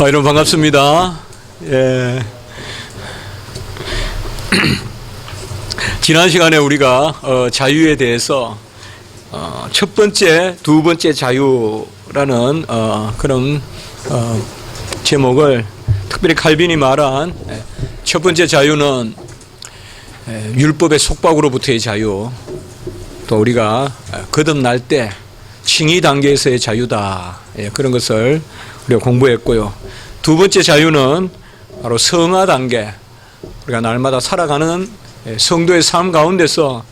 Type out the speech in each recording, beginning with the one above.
여러분 반갑습니다. 예. 지난 시간에 우리가 자유에 대해서 첫 번째, 두 번째 자유라는 그런 제목을 특별히 칼빈이 말한 첫 번째 자유는 율법의 속박으로부터의 자유, 또 우리가 거듭날 때 칭의 단계에서의 자유다, 그런 것을 우리가 공부했고요. 두 번째 자유는 바로 성화 단계, 우리가 날마다 살아가는 성도의 삶 가운데서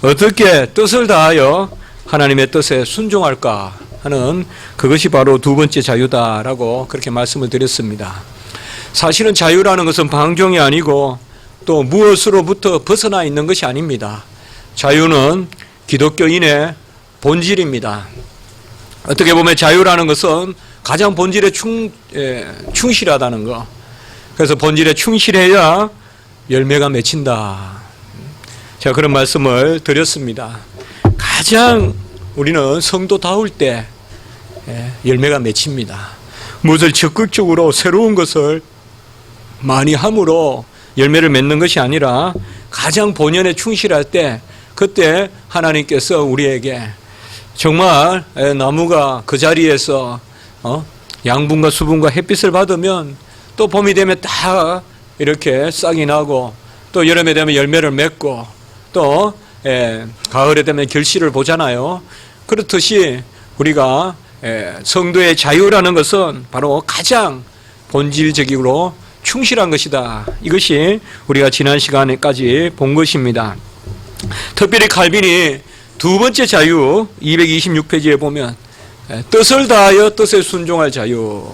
어떻게 뜻을 다하여 하나님의 뜻에 순종할까 하는 그것이 바로 두 번째 자유다라고 그렇게 말씀을 드렸습니다. 사실은 자유라는 것은 방종이 아니고 또 무엇으로부터 벗어나 있는 것이 아닙니다. 자유는 기독교인의 본질입니다. 어떻게 보면 자유라는 것은 가장 본질에 충실하다는 거. 그래서 본질에 충실해야 열매가 맺힌다. 제가 그런 말씀을 드렸습니다. 가장 우리는 성도다울 때 열매가 맺힙니다. 무엇을 적극적으로 새로운 것을 많이 함으로 열매를 맺는 것이 아니라 가장 본연에 충실할 때 그때 하나님께서 우리에게 정말 나무가 그 자리에서 양분과 수분과 햇빛을 받으면 또 봄이 되면 다 이렇게 싹이 나고 또 여름에 되면 열매를 맺고 또 가을에 되면 결실을 보잖아요. 그렇듯이 우리가 성도의 자유라는 것은 바로 가장 본질적으로 충실한 것이다. 이것이 우리가 지난 시간에까지 본 것입니다. 특별히 칼빈이 두 번째 자유 226페이지에 보면 뜻을 다하여 뜻에 순종할 자유.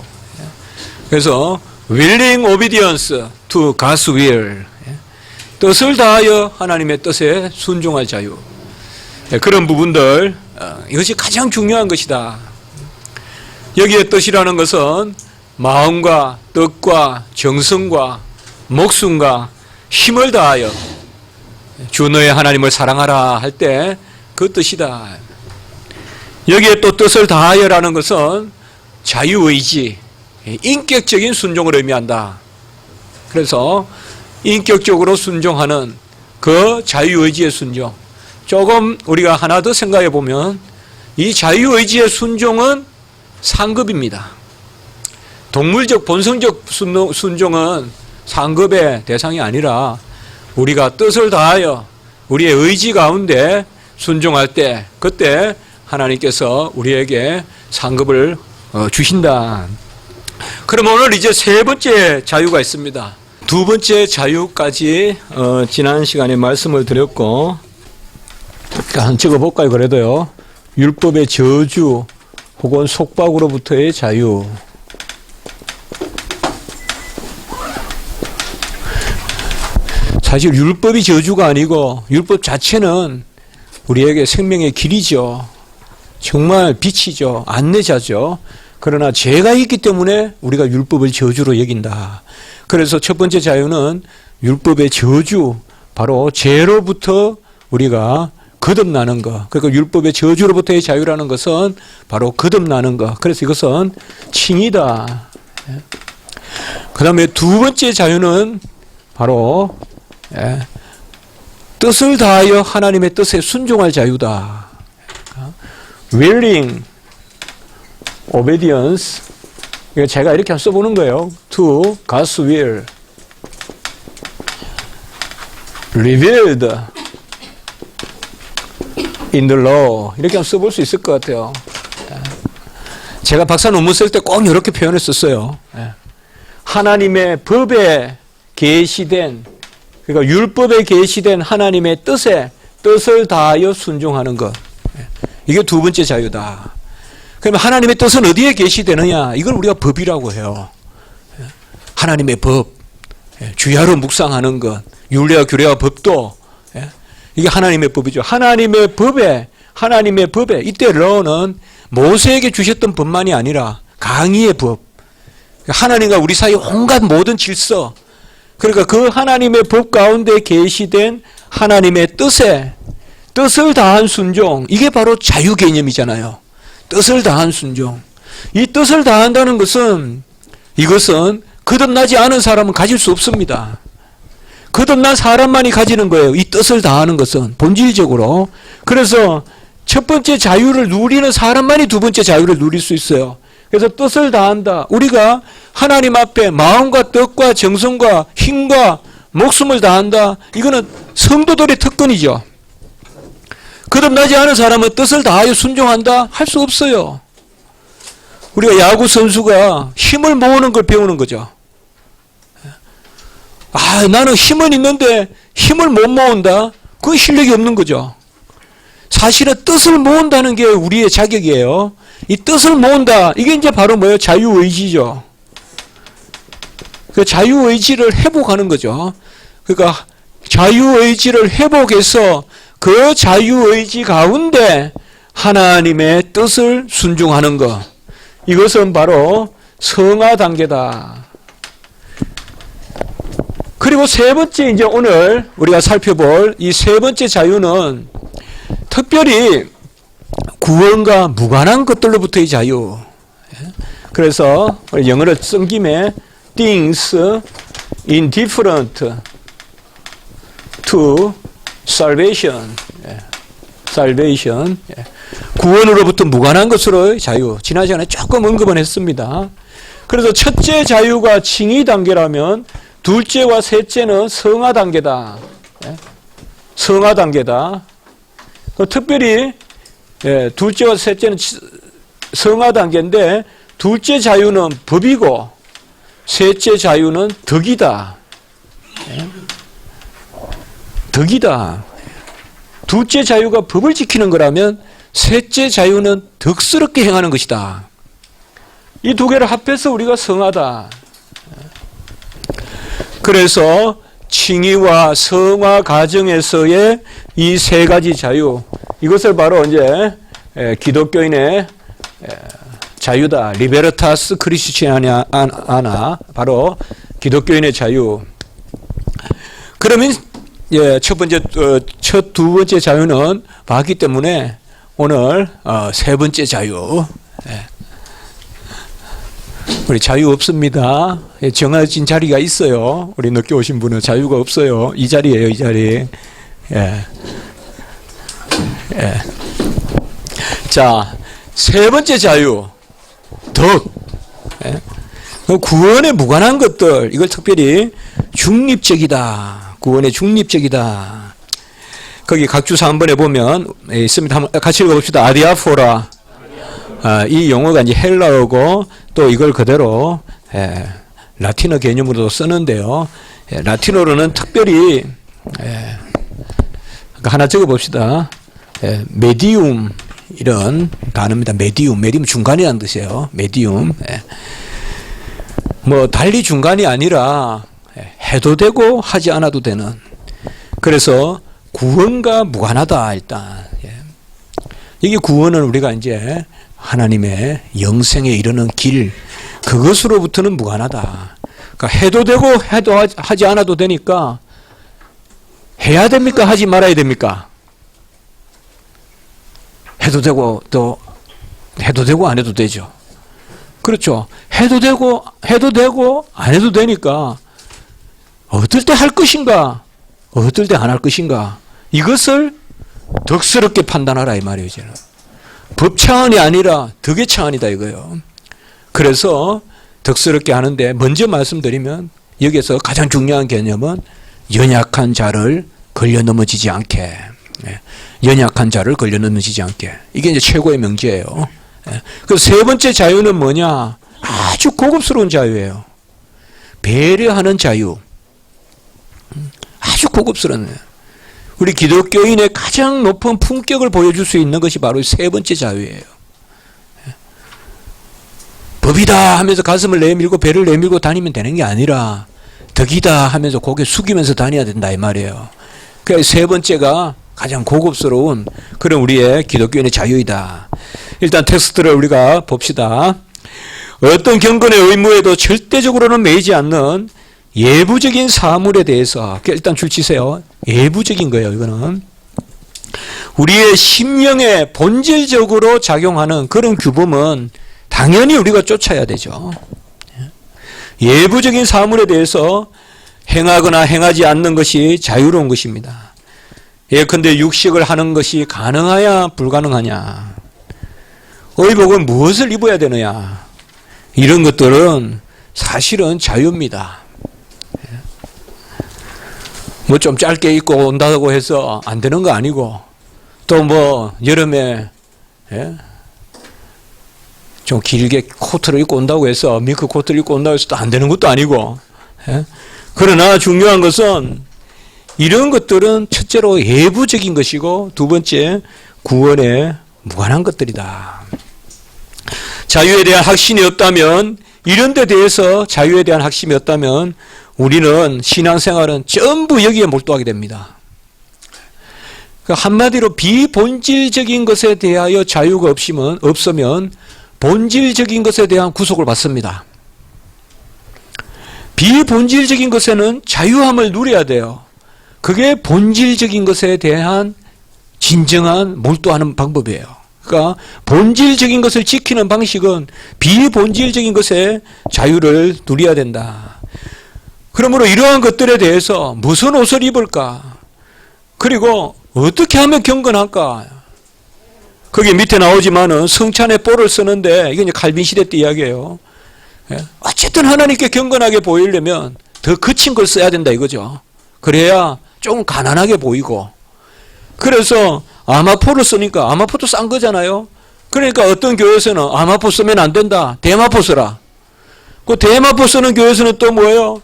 그래서 willing obedience to God's will. 뜻을 다하여 하나님의 뜻에 순종할 자유. 그런 부분들, 이것이 가장 중요한 것이다. 여기에 뜻이라는 것은 마음과 뜻과 정성과 목숨과 힘을 다하여 주 너의 하나님을 사랑하라 할 때 그 뜻이다. 여기에 또 뜻을 다하여라는 것은 자유의지, 인격적인 순종을 의미한다. 그래서 인격적으로 순종하는 그 자유의지의 순종. 조금 우리가 하나 더 생각해 보면 이 자유의지의 순종은 상급입니다. 동물적 본성적 순종은 상급의 대상이 아니라 우리가 뜻을 다하여 우리의 의지 가운데 순종할 때 그때 하나님께서 우리에게 상급을 주신다. 그럼 오늘 이제 세 번째 자유가 있습니다. 두 번째 자유까지 지난 시간에 말씀을 드렸고, 한번 찍어볼까요? 그래도요. 율법의 저주 혹은 속박으로부터의 자유. 사실 율법이 저주가 아니고 율법 자체는 우리에게 생명의 길이죠. 정말 빛이죠. 안내자죠. 그러나 죄가 있기 때문에 우리가 율법을 저주로 여긴다. 그래서 첫 번째 자유는 율법의 저주, 바로 죄로부터 우리가 거듭나는 것. 그러니까 율법의 저주로부터의 자유라는 것은 바로 거듭나는 것. 그래서 이것은 칭의다. 그 다음에 두 번째 자유는 바로 뜻을 다하여 하나님의 뜻에 순종할 자유다. willing obedience. 이거 제가 이렇게 써보는 거예요. to God's will. revealed in the law. 이렇게 한번 써볼 수 있을 것 같아요. 제가 박사 논문 쓸 때 꼭 이렇게 표현했었어요. 하나님의 법에 계시된, 그러니까 율법에 계시된 하나님의 뜻을 다하여 순종하는 것. 이게 두 번째 자유다. 그러면 하나님의 뜻은 어디에 계시되느냐? 이걸 우리가 법이라고 해요. 하나님의 법. 주야로 묵상하는 것. 율례와 규례와 법도. 이게 하나님의 법이죠. 하나님의 법에, 이때 러는 모세에게 주셨던 법만이 아니라 강의의 법. 하나님과 우리 사이 온갖 모든 질서. 그러니까 그 하나님의 법 가운데 계시된 하나님의 뜻을 다한 순종, 이게 바로 자유 개념이잖아요. 뜻을 다한 순종. 이 뜻을 다한다는 것은 이것은 거듭나지 않은 사람은 가질 수 없습니다. 거듭난 사람만이 가지는 거예요. 이 뜻을 다하는 것은 본질적으로. 그래서 첫 번째 자유를 누리는 사람만이 두 번째 자유를 누릴 수 있어요. 그래서 뜻을 다한다. 우리가 하나님 앞에 마음과 뜻과 정성과 힘과 목숨을 다한다. 이거는 성도들의 특권이죠. 거듭나지 않은 사람은 뜻을 다하여 순종한다? 할 수 없어요. 우리가 야구 선수가 힘을 모으는 걸 배우는 거죠. 나는 힘은 있는데 힘을 못 모은다? 그건 실력이 없는 거죠. 사실은 뜻을 모은다는 게 우리의 자격이에요. 이 뜻을 모은다. 이게 이제 바로 뭐예요? 자유의지죠. 그 자유의지를 회복하는 거죠. 그러니까 자유의지를 회복해서 그 자유의지 가운데 하나님의 뜻을 순종하는 것. 이것은 바로 성화 단계다. 그리고 세 번째, 이제 오늘 우리가 살펴볼 이 세 번째 자유는 특별히 구원과 무관한 것들로부터의 자유. 그래서 영어를 쓴 김에 things indifferent to salvation. salvation. 구원으로부터 무관한 것으로의 자유. 지난 시간에 조금 언급은 했습니다. 그래서 첫째 자유가 칭의 단계라면 둘째와 셋째는 성화 단계다. 성화 단계다. 특별히 둘째와 셋째는 성화 단계인데 둘째 자유는 법이고 셋째 자유는 덕이다. 덕이다. 둘째 자유가 법을 지키는 거라면 셋째 자유는 덕스럽게 행하는 것이다. 이 두 개를 합해서 우리가 성화다. 그래서 칭의와 성화 과정에서의 이 세 가지 자유, 이것을 바로 이제 기독교인의 자유다. 리베르타스 크리스티아나, 바로 기독교인의 자유. 그러면 첫 두 번째 자유는 봤기 때문에 오늘 세 번째 자유. 우리 자유 없습니다. 정해진 자리가 있어요. 우리 늦게 오신 분은 자유가 없어요. 이 자리예요, 이 자리. 자, 세 번째 자유, 덕. 구원에 무관한 것들, 이걸 특별히 중립적이다. 구원에 중립적이다. 거기 각주 3번에 보면 있습니다. 한번 같이 읽어봅시다. 아디아포라. 이 용어가 이제 헬라어고 또 이걸 그대로 라틴어 개념으로도 쓰는데요. 라틴어로는 특별히 하나 적어봅시다. 메디움 이런 단어입니다. 메디움 중간이라는 뜻이에요. 메디움. 뭐 달리 중간이 아니라 해도 되고 하지 않아도 되는. 그래서 구원과 무관하다. 일단 이게 구원은 우리가 이제 하나님의 영생에 이르는 길, 그것으로부터는 무관하다. 그러니까 해도 되고 해도 하지 않아도 되니까 해야 됩니까? 하지 말아야 됩니까? 해도 되고 또 해도 되고 안 해도 되죠. 그렇죠. 해도 되고 안 해도 되니까 어떨 때 할 것인가, 어떨 때 안 할 것인가, 이것을 덕스럽게 판단하라 이 말이에요. 이제는 법 차원이 아니라 덕의 차원이다 이거예요. 그래서 덕스럽게 하는데 먼저 말씀드리면 여기에서 가장 중요한 개념은 연약한 자를 걸려 넘어지지 않게. 연약한 자를 걸려 넘어지지 않게. 이게 이제 최고의 명제예요. 그래서 세 번째 자유는 뭐냐? 아주 고급스러운 자유예요. 배려하는 자유. 아주 고급스러운. 우리 기독교인의 가장 높은 품격을 보여줄 수 있는 것이 바로 세 번째 자유예요. 법이다 하면서 가슴을 내밀고 배를 내밀고 다니면 되는 게 아니라 덕이다 하면서 고개 숙이면서 다녀야 된다 이 말이에요. 그래서 세 번째가 가장 고급스러운 그런 우리의 기독교인의 자유이다. 일단 텍스트를 우리가 봅시다. 어떤 경건의 의무에도 절대적으로는 매이지 않는 예부적인 사물에 대해서 일단 줄치세요. 예부적인 거예요. 이거는 우리의 심령에 본질적으로 작용하는 그런 규범은 당연히 우리가 쫓아야 되죠. 예부적인 사물에 대해서 행하거나 행하지 않는 것이 자유로운 것입니다. 예컨대 육식을 하는 것이 가능하냐 불가능하냐, 의복은 무엇을 입어야 되느냐, 이런 것들은 사실은 자유입니다. 뭐 좀 짧게 입고 온다고 해서 안 되는 거 아니고, 또 뭐 여름에 좀 길게 코트를 입고 온다고 해서 밍크 코트를 입고 온다고 해서 또 안 되는 것도 아니고, 그러나 중요한 것은 이런 것들은 첫째로 예부적인 것이고, 두 번째 구원에 무관한 것들이다. 자유에 대한 확신이 없다면, 이런 데 대해서 자유에 대한 확신이 없다면 우리는 신앙생활은 전부 여기에 몰두하게 됩니다. 한마디로 비본질적인 것에 대하여 자유가 없으면 본질적인 것에 대한 구속을 받습니다. 비본질적인 것에는 자유함을 누려야 돼요. 그게 본질적인 것에 대한 진정한 몰두하는 방법이에요. 그러니까 본질적인 것을 지키는 방식은 비본질적인 것에 자유를 누려야 된다. 그러므로 이러한 것들에 대해서 무슨 옷을 입을까? 그리고 어떻게 하면 경건할까? 거기 밑에 나오지만은 성찬에 뽀를 쓰는데, 이게 이제 칼빈 시대 때 이야기예요. 어쨌든 하나님께 경건하게 보이려면 더 거친 걸 써야 된다 이거죠. 그래야 좀 가난하게 보이고. 그래서 아마포를 쓰니까, 아마포도 싼 거잖아요. 그러니까 어떤 교회에서는 아마포 쓰면 안 된다, 대마포 쓰라. 그 대마포 쓰는 교회에서는 또 뭐예요?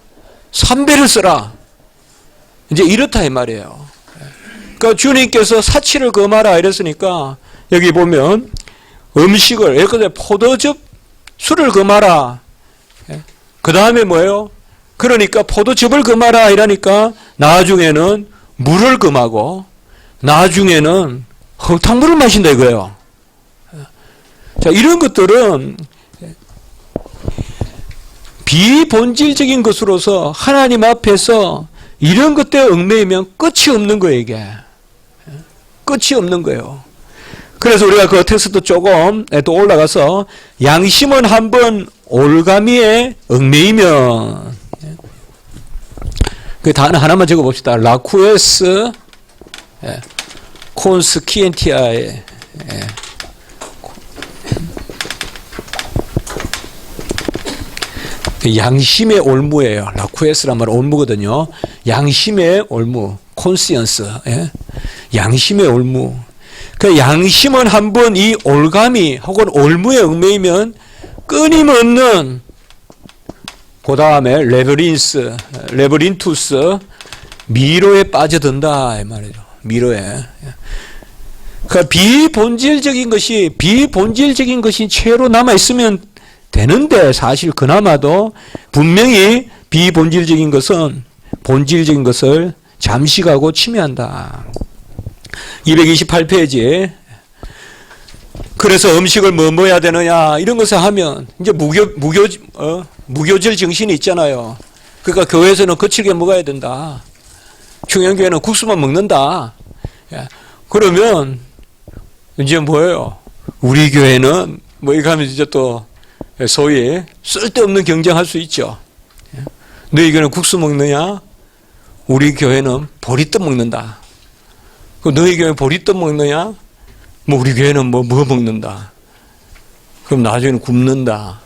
삼배를 쓰라. 이제 이렇다 이 말이에요. 그러니까 주님께서 사치를 금하라 이랬으니까, 여기 보면 음식을, 예를 들어 포도즙, 술을 금하라. 그 다음에 뭐예요? 그러니까 포도즙을 금하라 이러니까 나중에는 물을 금하고, 나중에는 흙탕물을 마신다 이거예요. 자, 이런 것들은 비본질적인 것으로서 하나님 앞에서 이런 것들에 얽매이면 끝이 없는 거예요, 이게. 끝이 없는 거예요. 그래서 우리가 그 텍스트 조금 또 올라가서, 양심은 한번 올가미에 얽매이면, 그 단어 하나만 적어 봅시다. 라쿠에스 콘스키엔티아의 양심의 올무예요. 라쿠에스란 말은 올무거든요. 양심의 올무, 콘시언스, 양심의 올무. 그 양심은 한번 이 올감이 혹은 올무에 얽매이면 끊임없는, 그 다음에 레브린투스, 미로에 빠져든다 이 말이죠. 미로에. 그러니까 비본질적인 것이 채로 남아 있으면 되는데, 사실 그나마도 분명히 비본질적인 것은 본질적인 것을 잠식하고 침해한다. 228페이지. 그래서 음식을 뭐 해야 되느냐 이런 것을 하면 이제 무교절 정신이 있잖아요. 그러니까 교회에서는 거칠게 먹어야 된다. 충영교회는 국수만 먹는다. 그러면 이제 뭐예요? 우리 교회는 뭐 이거 하면 이제 또 소위 쓸데없는 경쟁할 수 있죠. 너희 교회는 국수 먹느냐? 우리 교회는 보리떡 먹는다. 너희 교회는 보리떡 먹느냐? 뭐 우리 교회는 뭐 먹는다. 그럼 나중에는 굶는다.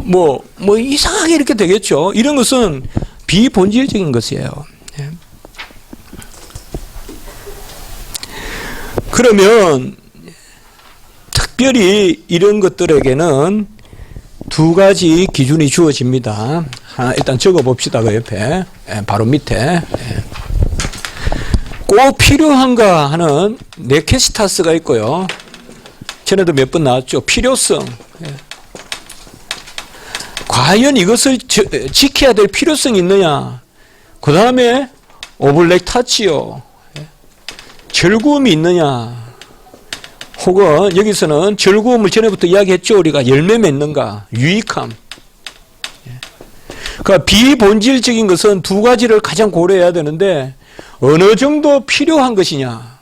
뭐 이상하게 이렇게 되겠죠. 이런 것은 비본질적인 것이에요. 그러면 특별히 이런 것들에게는 두 가지 기준이 주어집니다. 하나 일단 적어 봅시다. 그 옆에 바로 밑에 꼭 필요한가 하는 네케시타스가 있고요. 전에도 몇 번 나왔죠. 필요성. 과연 이것을 지켜야 될 필요성이 있느냐. 그 다음에 오블렉타치오, 절구음이 있느냐. 혹은 여기서는 절구음을 전에부터 이야기했죠. 우리가 열매 맺는가, 유익함. 그러니까 비본질적인 것은 두 가지를 가장 고려해야 되는데, 어느 정도 필요한 것이냐,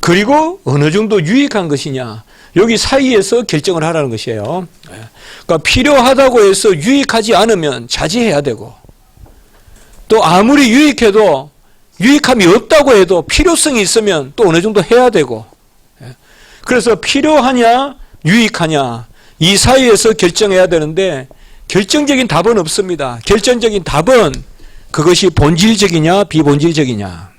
그리고 어느 정도 유익한 것이냐, 여기 사이에서 결정을 하라는 것이에요. 그러니까 필요하다고 해서 유익하지 않으면 자제해야 되고, 또 아무리 유익해도 유익함이 없다고 해도 필요성이 있으면 또 어느 정도 해야 되고, 그래서 필요하냐 유익하냐 이 사이에서 결정해야 되는데 결정적인 답은 없습니다. 결정적인 답은 그것이 본질적이냐 비본질적이냐.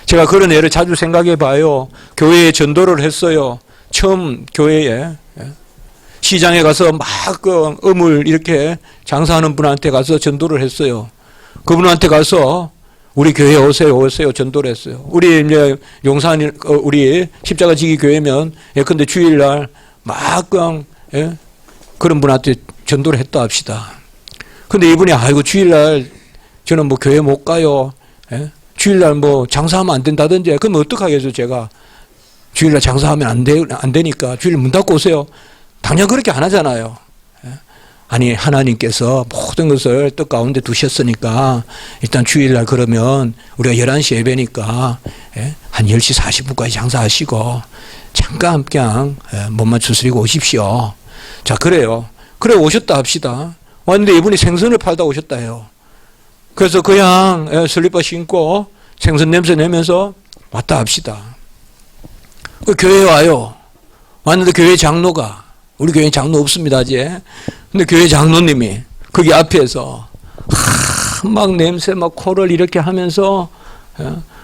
제가 그런 예를 자주 생각해 봐요. 교회에 전도를 했어요. 처음 교회에 시장에 가서 막 그 어물 이렇게 장사하는 분한테 가서 전도를 했어요. 그분한테 가서 우리 교회에 오세요 전도를 했어요. 우리 이제 용산 우리 십자가 지기 교회면 예컨대 주일날 막 그냥 그런 분한테 전도를 했다 합시다. 근데 이분이 아이고 주일날 저는 뭐 교회 못 가요. 주일날 뭐 장사하면 안 된다든지. 그럼 어떡하겠어요 제가. 주일날 장사하면 안 되니까 주일 문 닫고 오세요. 당연 그렇게 안 하잖아요. 아니 하나님께서 모든 것을 뜻 가운데 두셨으니까 일단 주일날 그러면 우리가 11시 예배니까 한 10시 40분까지 장사하시고 잠깐 그냥 몸만 추스리고 오십시오. 자 그래요. 그래 오셨다 합시다. 왔는데 이분이 생선을 팔다 오셨다 해요. 그래서 그냥 슬리퍼 신고 생선 냄새 내면서 왔다 합시다. 그 교회에 와요. 왔는데 교회 장로가, 우리 교회에 장로 없습니다 이제. 근데 교회 장로님이 거기 앞에서 막 냄새 막 코를 이렇게 하면서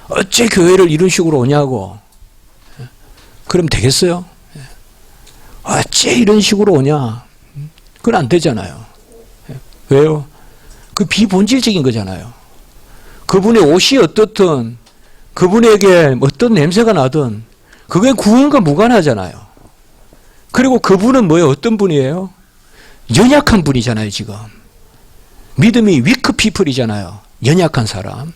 어째 교회를 이런 식으로 오냐고. 그럼 되겠어요? 어째 이런 식으로 오냐. 그건 안 되잖아요. 왜요? 그 비본질적인 거잖아요. 그분의 옷이 어떻든 그분에게 어떤 냄새가 나든 그게 구원과 무관하잖아요. 그리고 그분은 뭐예요? 어떤 분이에요? 연약한 분이잖아요 지금. 믿음이 위크 피플이잖아요. 연약한 사람.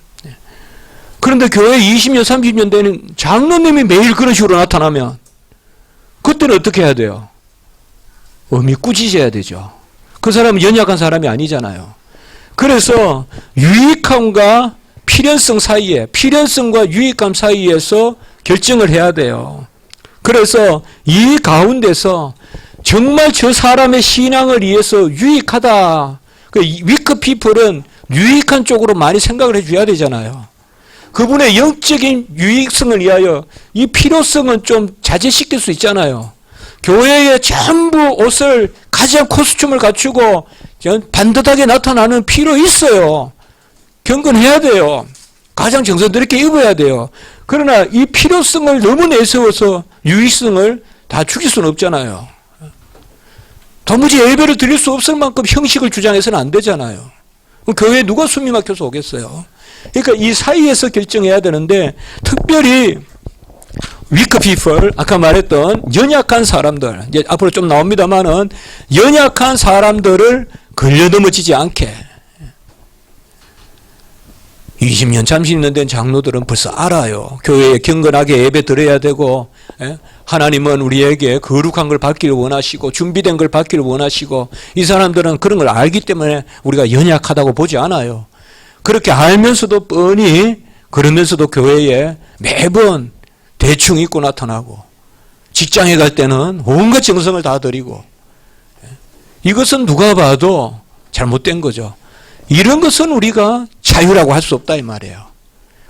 그런데 교회 20년 30년 되는 장로님이 매일 그런 식으로 나타나면 그때는 어떻게 해야 돼요? 어미 꾸짖어야 되죠. 그 사람은 연약한 사람이 아니잖아요. 그래서 유익함과 필연성 사이에, 필연성과 유익함 사이에서 결정을 해야 돼요. 그래서 이 가운데서 정말 저 사람의 신앙을 위해서 유익하다. 그 위크 피플은 유익한 쪽으로 많이 생각을 해줘야 되잖아요. 그분의 영적인 유익성을 위하여 이 필요성은 좀 자제시킬 수 있잖아요. 교회에 전부 옷을 가장 코스튬을 갖추고 반듯하게 나타나는 필요 있어요. 경건해야 돼요. 가장 정성스럽게 입어야 돼요. 그러나 이 필요성을 너무 내세워서 유익성을 다 죽일 수는 없잖아요. 도무지 예배를 드릴 수 없을 만큼 형식을 주장해서는 안 되잖아요. 그럼 교회에 누가 숨이 막혀서 오겠어요? 그러니까 이 사이에서 결정해야 되는데 특별히 weak people, 아까 말했던 연약한 사람들, 이제 앞으로 좀 나옵니다만은 연약한 사람들을 걸려 넘어지지 않게 20년, 30년 된 장로들은 벌써 알아요. 교회에 경건하게 예배 드려야 되고, 하나님은 우리에게 거룩한 걸 받기를 원하시고, 준비된 걸 받기를 원하시고, 이 사람들은 그런 걸 알기 때문에 우리가 연약하다고 보지 않아요. 그렇게 알면서도 뻔히, 그러면서도 교회에 매번 대충 입고 나타나고, 직장에 갈 때는 온갖 정성을 다 드리고, 이것은 누가 봐도 잘못된 거죠. 이런 것은 우리가 자유라고 할 수 없다 이 말이에요.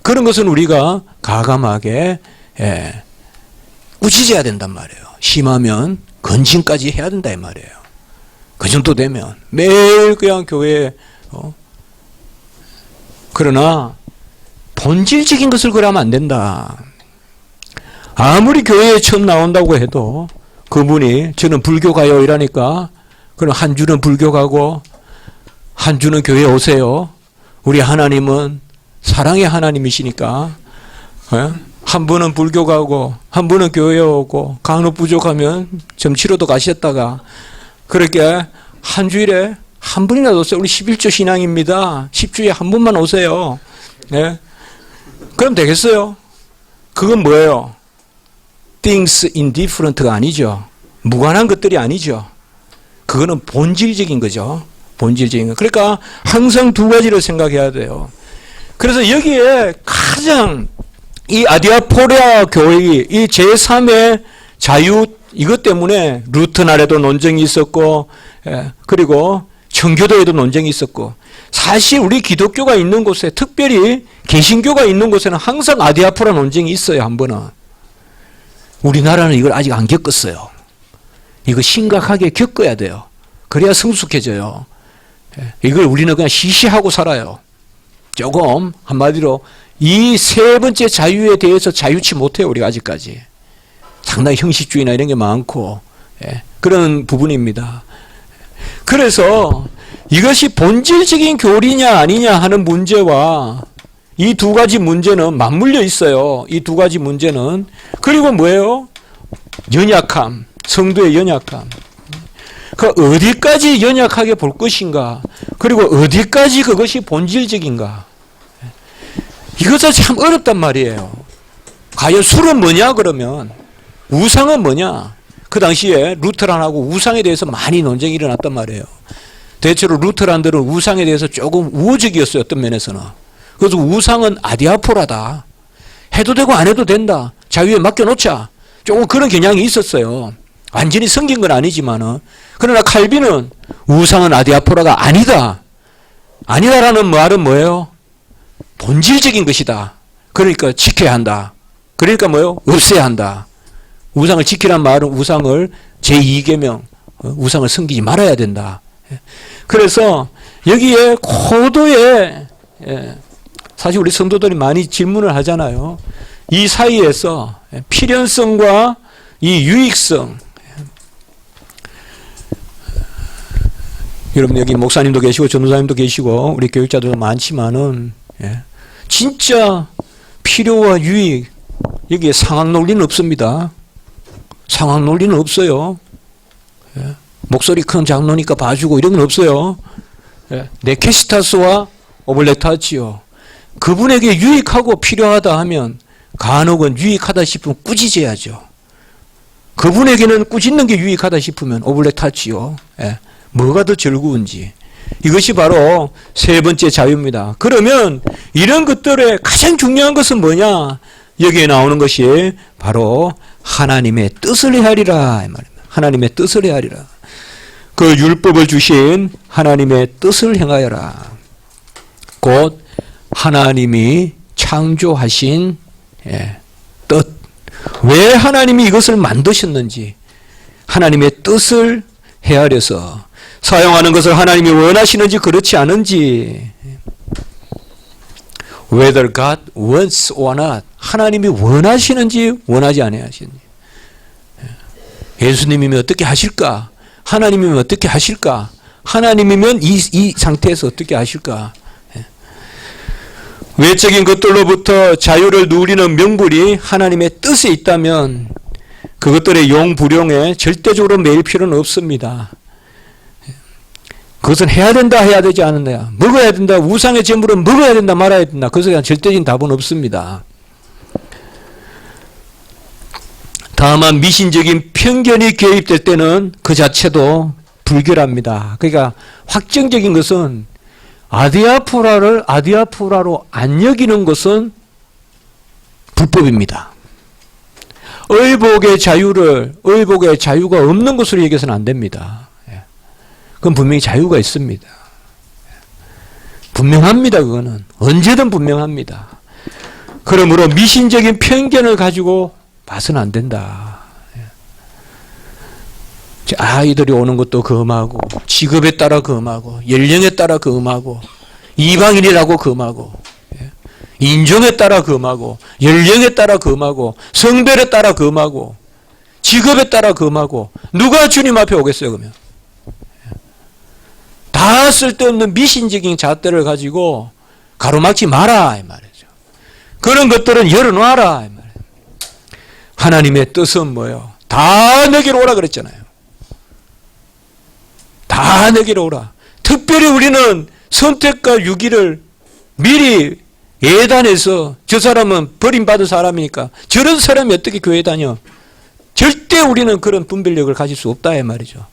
그런 것은 우리가 가감하게 꾸짖어야 된단 말이에요. 심하면 건진까지 해야 된다 이 말이에요. 그 정도 되면 매일 그냥 교회에 그러나 본질적인 것을 그러면 안 된다. 아무리 교회에 처음 나온다고 해도 그분이 저는 불교 가요 이러니까 그럼 한 주는 불교 가고 한 주는 교회 오세요. 우리 하나님은 사랑의 하나님이시니까 한 분은 불교 가고 한 분은 교회 오고 간혹 부족하면 점치러도 가셨다가 그렇게 한 주일에 한 분이라도 오세요. 우리 11조 신앙입니다. 10주에 한 분만 오세요. 네? 그럼 되겠어요? 그건 뭐예요? Things indifferent가 아니죠. 무관한 것들이 아니죠. 그거는 본질적인 거죠. 본질적인 거. 그러니까 항상 두 가지를 생각해야 돼요. 그래서 여기에 가장 이 아디아포리아 교회, 이 제3의 자유 이것 때문에 루터날에도 논쟁이 있었고, 그리고 청교도에도 논쟁이 있었고, 사실 우리 기독교가 있는 곳에, 특별히 개신교가 있는 곳에는 항상 아디아포라 논쟁이 있어요. 한 번은. 우리나라는 이걸 아직 안 겪었어요. 이거 심각하게 겪어야 돼요. 그래야 성숙해져요. 이걸 우리는 그냥 시시하고 살아요. 조금 한마디로 이 세 번째 자유에 대해서 자유치 못해요. 우리가 아직까지. 상당히 형식주의나 이런 게 많고, 그런 부분입니다. 그래서 이것이 본질적인 교리냐 아니냐 하는 문제와 이 두 가지 문제는 맞물려 있어요. 이 두 가지 문제는. 그리고 뭐예요? 연약함, 성도의 연약함. 그 어디까지 연약하게 볼 것인가, 그리고 어디까지 그것이 본질적인가. 이것은 참 어렵단 말이에요. 과연 술은 뭐냐 그러면, 우상은 뭐냐. 그 당시에 루터란하고 우상에 대해서 많이 논쟁이 일어났단 말이에요. 대체로 루터란들은 우상에 대해서 조금 우호적이었어요. 어떤 면에서는. 그래서 우상은 아디아포라다. 해도 되고 안 해도 된다. 자유에 맡겨놓자. 조금 그런 경향이 있었어요. 완전히 성긴 건 아니지만은. 그러나 칼빈은 우상은 아디아포라가 아니다. 아니다라는 말은 뭐예요? 본질적인 것이다. 그러니까 지켜야 한다. 그러니까 뭐예요? 없애야 한다. 우상을 지키란 말은 우상을 제2계명, 우상을 섬기지 말아야 된다. 그래서 여기에 고도의, 사실 우리 성도들이 많이 질문을 하잖아요. 이 사이에서 필연성과 이 유익성. 여러분 여기 목사님도 계시고 전도사님도 계시고 우리 교육자들도 많지만은, 진짜 필요와 유익, 여기에 상학 논리는 없습니다. 상학 논리는 없어요. 목소리 큰 장로니까 봐주고 이런 건 없어요. 네케시타스와 오블레타치오. 그분에게 유익하고 필요하다 하면 간혹은 유익하다 싶으면 꾸짖어야죠. 그분에게는 꾸짖는 게 유익하다 싶으면 오블레타치오. 뭐가 더 즐거운지. 이것이 바로 세 번째 자유입니다. 그러면 이런 것들의 가장 중요한 것은 뭐냐? 여기에 나오는 것이 바로 하나님의 뜻을 헤아리라 이 말입니다. 하나님의 뜻을 헤아리라. 그 율법을 주신 하나님의 뜻을 행하여라. 곧 하나님이 창조하신 뜻. 왜 하나님이 이것을 만드셨는지, 하나님의 뜻을 헤아려서 사용하는 것을 하나님이 원하시는지 그렇지 않은지, whether God wants or not, 하나님이 원하시는지 원하지 아니하시는지. 예수님이면 어떻게 하실까? 하나님이면 어떻게 하실까? 하나님이면 이 상태에서 어떻게 하실까? 외적인 것들로부터 자유를 누리는 명분이 하나님의 뜻에 있다면 그것들의 용불용에 절대적으로 매일 필요는 없습니다. 그것은 해야 된다, 해야 되지 않는다. 먹어야 된다, 우상의 제물은 먹어야 된다, 말아야 된다. 그것에 대한 절대적인 답은 없습니다. 다만 미신적인 편견이 개입될 때는 그 자체도 불결합니다. 그러니까 확정적인 것은 아디아포라를 아디아포라로 안 여기는 것은 불법입니다. 의복의 자유가 없는 것으로 여겨서는 안 됩니다. 그건 분명히 자유가 있습니다. 분명합니다. 그거는 언제든 분명합니다. 그러므로 미신적인 편견을 가지고 봐서는 안 된다. 아이들이 오는 것도 금하고, 직업에 따라 금하고, 연령에 따라 금하고, 이방인이라고 금하고, 인종에 따라 금하고, 연령에 따라 금하고, 성별에 따라 금하고, 직업에 따라 금하고, 누가 주님 앞에 오겠어요, 그러면? 다 쓸데없는 미신적인 잣대를 가지고 가로막지 마라, 이 말이죠. 그런 것들은 열어놔라, 이 말이에요. 하나님의 뜻은 뭐예요? 다 내게로 오라 그랬잖아요. 다 내게로 오라. 특별히 우리는 선택과 유기를 미리 예단해서, 저 사람은 버림받은 사람이니까 저런 사람이 어떻게 교회 다녀? 절대 우리는 그런 분별력을 가질 수 없다 이 말이죠.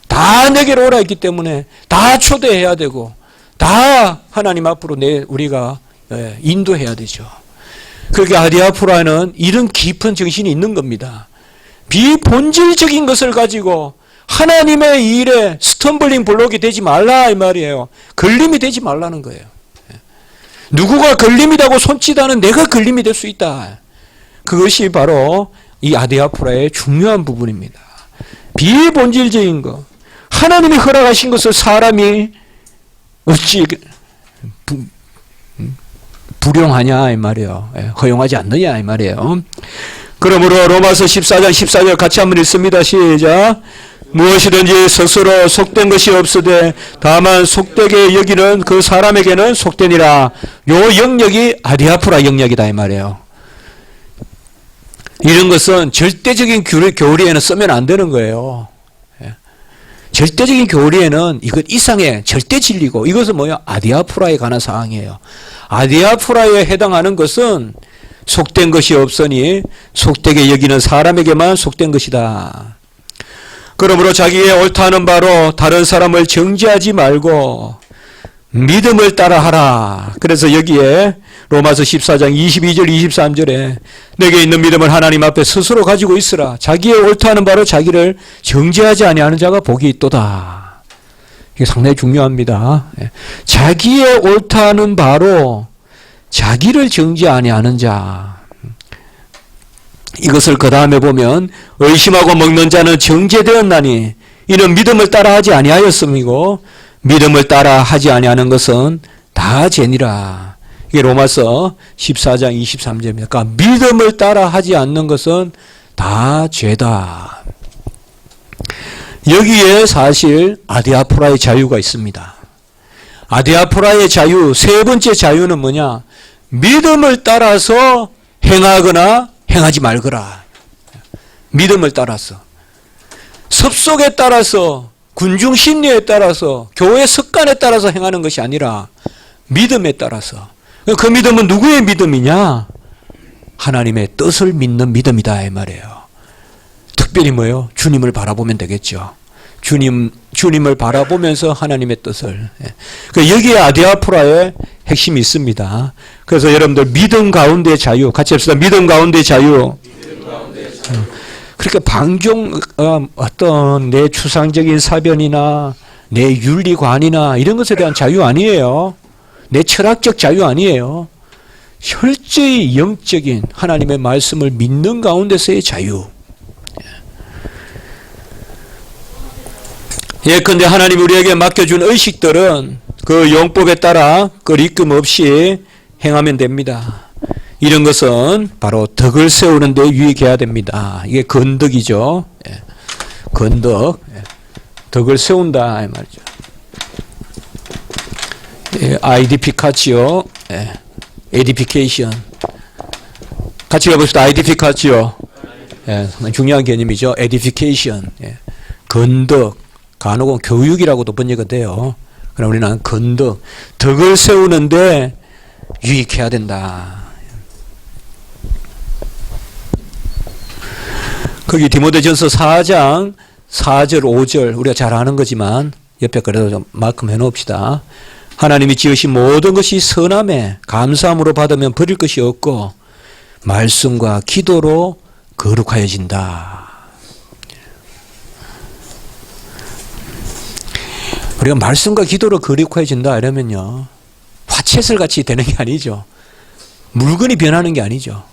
다 내게로 오라 했기 때문에 다 초대해야 되고 다 하나님 앞으로 우리가 인도해야 되죠. 그렇게 아디아포라는 이런 깊은 정신이 있는 겁니다. 비본질적인 것을 가지고 하나님의 일에 스텀블링 블록이 되지 말라 이 말이에요. 걸림이 되지 말라는 거예요. 누구가 걸림이라고 손짓하는 내가 걸림이 될 수 있다. 그것이 바로 이 아디아프라의 중요한 부분입니다. 비본질적인 것, 하나님이 허락하신 것을 사람이 어찌 불용하냐 이 말이에요. 허용하지 않느냐 이 말이에요. 그러므로 로마서 14장 14절 같이 한번 읽습니다. 시작. 무엇이든지 스스로 속된 것이 없으되 다만 속되게 여기는 그 사람에게는 속되니라. 요 영역이 아디아프라 영역이다 이 말이에요. 이런 것은 절대적인 교리에는 쓰면 안 되는 거예요. 절대적인 교리에는 이것 이상의 절대 진리고 이것은 뭐야? 아디아프라에 관한 사항이에요. 아디아프라에 해당하는 것은 속된 것이 없으니 속되게 여기는 사람에게만 속된 것이다. 그러므로 자기의 옳다는 바로 다른 사람을 정죄하지 말고 믿음을 따라하라. 그래서 여기에 로마서 14장 22절 23절에 내게 있는 믿음을 하나님 앞에 스스로 가지고 있으라. 자기의 옳다는 바로 자기를 정죄하지 아니하는 자가 복이 있도다. 이게 상당히 중요합니다. 자기의 옳다는 바로 자기를 정죄 아니하는 자. 이것을 그 다음에 보면 의심하고 먹는 자는 정죄되었나니 이는 믿음을 따라하지 아니하였음이고 믿음을 따라하지 아니하는 것은 다 죄니라. 이게 로마서 14장 23절입니다. 그러니까 믿음을 따라하지 않는 것은 다 죄다. 여기에 사실 아디아프라의 자유가 있습니다. 아디아프라의 자유, 세 번째 자유는 뭐냐? 믿음을 따라서 행하거나 행하지 말거라. 믿음을 따라서. 섭속에 따라서, 군중 심리에 따라서, 교회 습관에 따라서 행하는 것이 아니라 믿음에 따라서. 그 믿음은 누구의 믿음이냐? 하나님의 뜻을 믿는 믿음이다 이 말이에요. 특별히 뭐예요? 주님을 바라보면 되겠죠. 주님을 바라보면서 하나님의 뜻을. 여기에 아디아프라의 핵심이 있습니다. 그래서 여러분들 믿음 가운데 자유 같이 합시다. 믿음 가운데 자유. 그렇게 방종 어떤 내 추상적인 사변이나 내 윤리관이나 이런 것에 대한 자유 아니에요. 내 철학적 자유 아니에요. 철저히 영적인 하나님의 말씀을 믿는 가운데서의 자유. 예컨대 하나님 우리에게 맡겨준 의식들은 그 용법에 따라 끄리낌 없이 행하면 됩니다. 이런 것은 바로 덕을 세우는 데 유익해야 됩니다. 이게 건덕이죠. 건덕. 덕을 세운다 이 말이죠. 아이디피카치오, 에디피케이션. 같이 해봅시다. 아이디피카치오. 상당히 중요한 개념이죠. 에디피케이션. 건덕. 간혹은 교육이라고도 번역이 돼요. 그럼 우리는 건덕, 덕을 세우는데 유익해야 된다. 거기 디모데전서 4장 4절 5절 우리가 잘 아는 거지만 옆에 그래도 좀 마크 해놓읍시다. 하나님이 지으신 모든 것이 선함에 감사함으로 받으면 버릴 것이 없고 말씀과 기도로 거룩하여진다. 우리가 말씀과 기도로 거룩해진다 이러면요 화채슬 같이 되는 게 아니죠. 물건이 변하는 게 아니죠.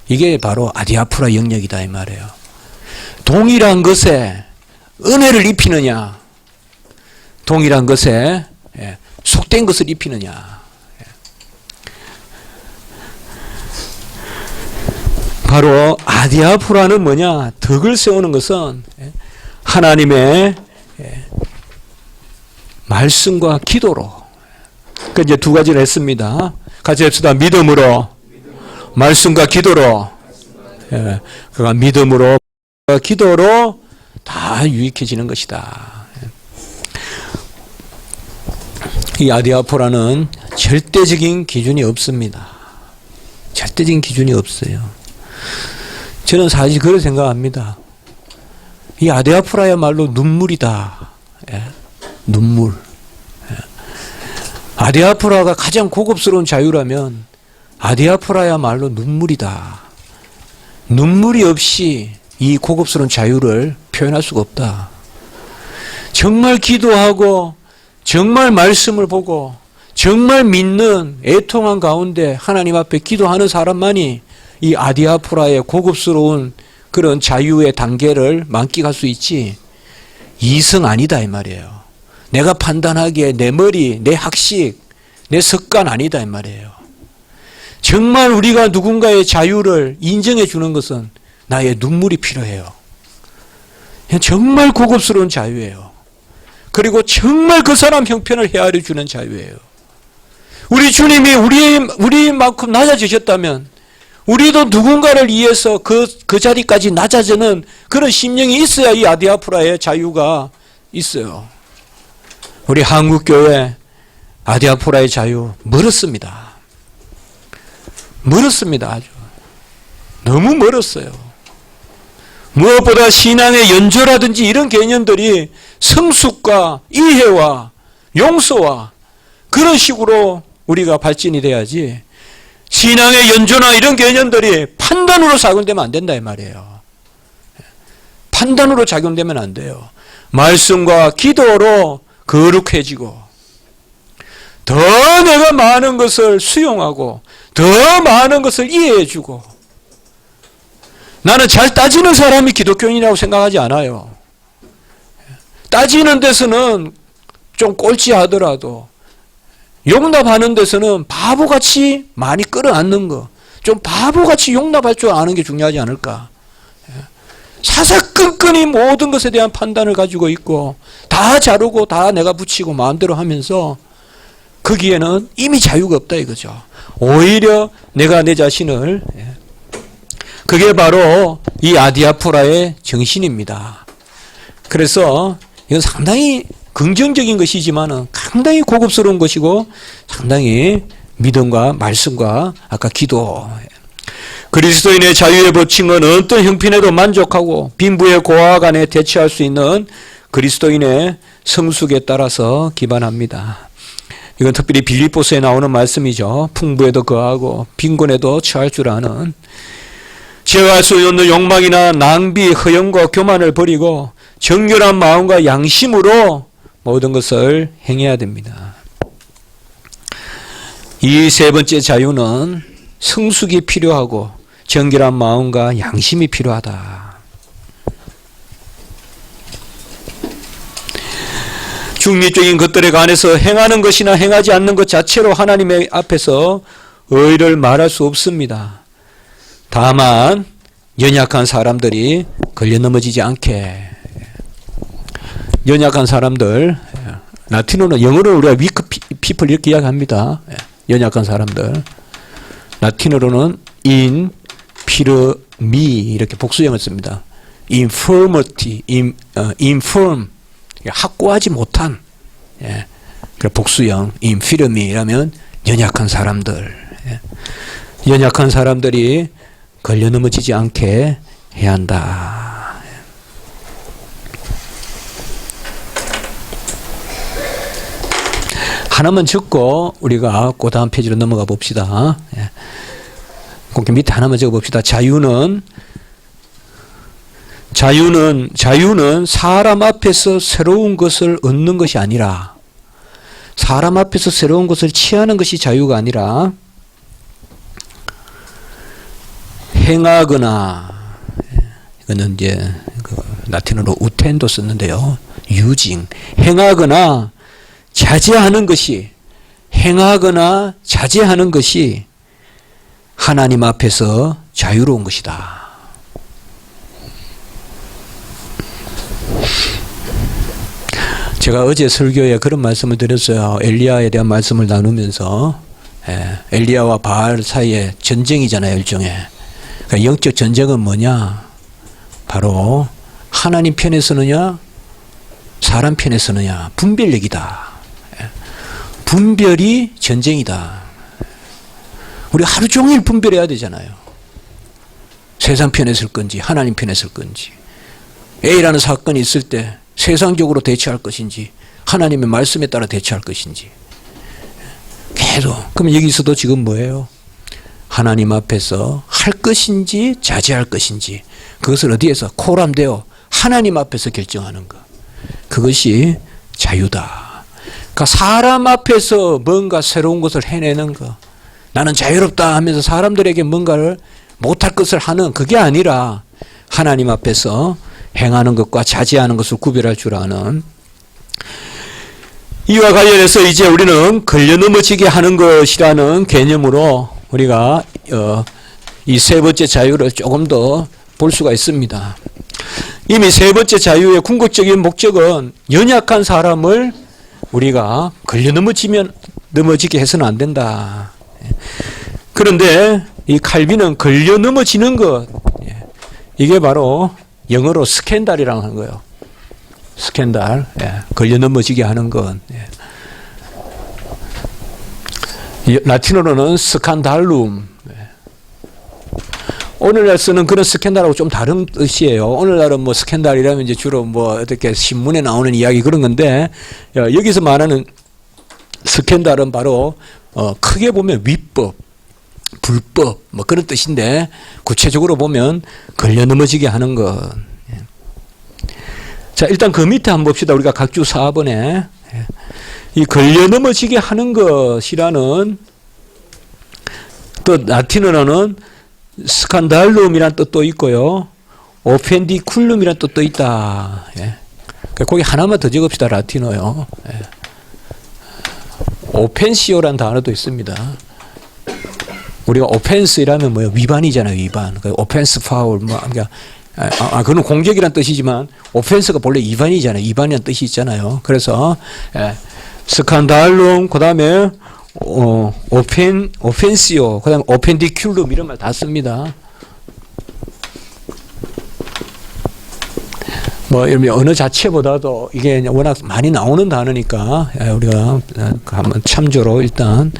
이게 바로 아디아프라 영역이다 이 말이에요. 동일한 것에 은혜를 입히느냐, 동일한 것에 속된 것을 입히느냐. 바로 아디아프라는 뭐냐? 덕을 세우는 것은 하나님의 말씀과 기도로. 그 이제 두 가지를 했습니다. 같이 합시다. 믿음으로, 말씀과 기도로. 그가 믿음으로, 기도로 다 유익해지는 것이다. 이 아디아포라는 절대적인 기준이 없습니다. 절대적인 기준이 없어요. 저는 사실 그렇게 생각합니다. 이 아디아포라야말로 눈물이다. 눈물. 아디아포라가 가장 고급스러운 자유라면 아디아포라야말로 눈물이다. 눈물이 없이 이 고급스러운 자유를 표현할 수가 없다. 정말 기도하고 정말 말씀을 보고 정말 믿는 애통한 가운데 하나님 앞에 기도하는 사람만이 이 아디아프라의 고급스러운 그런 자유의 단계를 만끽할 수 있지, 이성 아니다 이 말이에요. 내가 판단하기에 내 머리, 내 학식, 내 습관 아니다 이 말이에요. 정말 우리가 누군가의 자유를 인정해 주는 것은 나의 눈물이 필요해요. 정말 고급스러운 자유예요. 그리고 정말 그 사람 형편을 헤아려 주는 자유예요. 우리 주님이 우리만큼 낮아지셨다면 우리도 누군가를 위해서 그 자리까지 낮아지는 그런 심령이 있어야 이 아디아프라의 자유가 있어요. 우리 한국교회 아디아프라의 자유 멀었습니다. 멀었습니다. 아주 너무 멀었어요. 무엇보다 신앙의 연조라든지 이런 개념들이 성숙과 이해와 용서와 그런 식으로 우리가 발전이 돼야지, 신앙의 연조나 이런 개념들이 판단으로 작용되면 안 된다 이 말이에요. 판단으로 작용되면 안 돼요. 말씀과 기도로 거룩해지고 더 내가 많은 것을 수용하고 더 많은 것을 이해해주고, 나는 잘 따지는 사람이 기독교인이라고 생각하지 않아요. 따지는 데서는 좀 꼴찌하더라도 용납하는 데서는 바보같이 많이 끌어안는 거, 좀 바보같이 용납할 줄 아는 게 중요하지 않을까. 사사건건이 모든 것에 대한 판단을 가지고 있고 다 자르고 다 내가 붙이고 마음대로 하면서 거기에는 이미 자유가 없다 이거죠. 오히려 내가 내 자신을, 그게 바로 이 아디아프라의 정신입니다. 그래서 이건 상당히 긍정적인 것이지만 상당히 고급스러운 것이고 상당히 믿음과 말씀과 아까 기도, 그리스도인의 자유의 법칙은 어떤 형편에도 만족하고 빈부의 고아 간에 대처할 수 있는 그리스도인의 성숙에 따라서 기반합니다. 이건 특별히 빌립보서에 나오는 말씀이죠. 풍부에도 거하고 빈곤에도 처할 줄 아는, 제어할 수 없는 욕망이나 낭비, 허영과 교만을 버리고 정결한 마음과 양심으로 모든 것을 행해야 됩니다. 이 세 번째 자유는 성숙이 필요하고 정결한 마음과 양심이 필요하다. 중립적인 것들에 관해서 행하는 것이나 행하지 않는 것 자체로 하나님의 앞에서 의를 말할 수 없습니다. 다만 연약한 사람들이 걸려 넘어지지 않게, 연약한 사람들, 라틴어는, 영어로 우리가 weak people 이렇게 이야기합니다. 연약한 사람들. 라틴어로는 infirmi 이렇게 복수형을 씁니다. infirmity, infirm, 확고하지 못한, 그 복수형 infirmi라면 연약한 사람들, 연약한 사람들이 걸려 넘어지지 않게 해야 한다. 하나만 적고 우리가 그 다음 페이지로 넘어가 봅시다. 그 밑에 하나만 적어 봅시다. 자유는 사람 앞에서 새로운 것을 얻는 것이 아니라, 사람 앞에서 새로운 것을 취하는 것이 자유가 아니라 행하거나, 이거는 이제 그 라틴어로 우텐도 썼는데요. 유징, 행하거나 자제하는 것이, 행하거나 자제하는 것이 하나님 앞에서 자유로운 것이다. 제가 어제 설교에 그런 말씀을 드렸어요. 엘리야에 대한 말씀을 나누면서, 엘리야와 바알 사이에 전쟁이잖아요, 일종의. 그러니까 영적 전쟁은 뭐냐? 바로 하나님 편에 서느냐, 사람 편에 서느냐, 분별력이다. 분별이 전쟁이다. 우리 하루 종일 분별해야 되잖아요. 세상 편에 설 건지 하나님 편에 설 건지, A라는 사건이 있을 때 세상적으로 대처할 것인지 하나님의 말씀에 따라 대처할 것인지 계속. 그럼 여기서도 지금 뭐예요? 하나님 앞에서 할 것인지 자제할 것인지, 그것을 어디에서 코람되어 하나님 앞에서 결정하는 것. 그것이 자유다. 그러니까 사람 앞에서 뭔가 새로운 것을 해내는 것. 나는 자유롭다 하면서 사람들에게 뭔가를 못할 것을 하는 그게 아니라 하나님 앞에서 행하는 것과 자제하는 것을 구별할 줄 아는, 이와 관련해서 이제 우리는 걸려 넘어지게 하는 것이라는 개념으로 우리가 이 세 번째 자유를 조금 더 볼 수가 있습니다. 이미 세 번째 자유의 궁극적인 목적은 연약한 사람을 우리가 걸려 넘어지게 해서는 안 된다. 그런데 이 칼빈은 걸려 넘어지는 것, 이게 바로 영어로 스캔들이라고 하는 거예요. 스캔들, 걸려 넘어지게 하는 것. 라틴어로는 스칸달룸. 오늘날 쓰는 그런 스캔들하고 좀 다른 뜻이에요. 오늘날은 뭐 스캔들이라면 이제 주로 뭐 어떻게 신문에 나오는 이야기 그런 건데, 여기서 말하는 스캔들은 바로 크게 보면 위법, 불법 뭐 그런 뜻인데, 구체적으로 보면 걸려 넘어지게 하는 것. 자, 일단 그 밑에 한번 봅시다. 우리가 각주 4번에 이 걸려 넘어지게 하는 것이라는 또 라틴어로는 스칸달룸이라는 뜻도 있고요, 오펜디쿨룸이라는 뜻도 있다. 거기 하나만 더 적읍시다. 라틴어요. 오펜시오라는 단어도 있습니다. 우리가 오펜스라면 뭐예요? 위반이잖아요. 위반. 오펜스 파울 뭐 그러니까 그건 공격이란 뜻이지만 오펜스가 본래 위반이잖아요. 위반이라는 뜻이 있잖아요. 그래서 스칸달룸, 그 다음에 오펜시오, 그 다음에 오펜디큘룸 이런 말 다 씁니다. 뭐 언어 자체보다도 이게 워낙 많이 나오는 단어니까 우리가 한번 참조로 일단.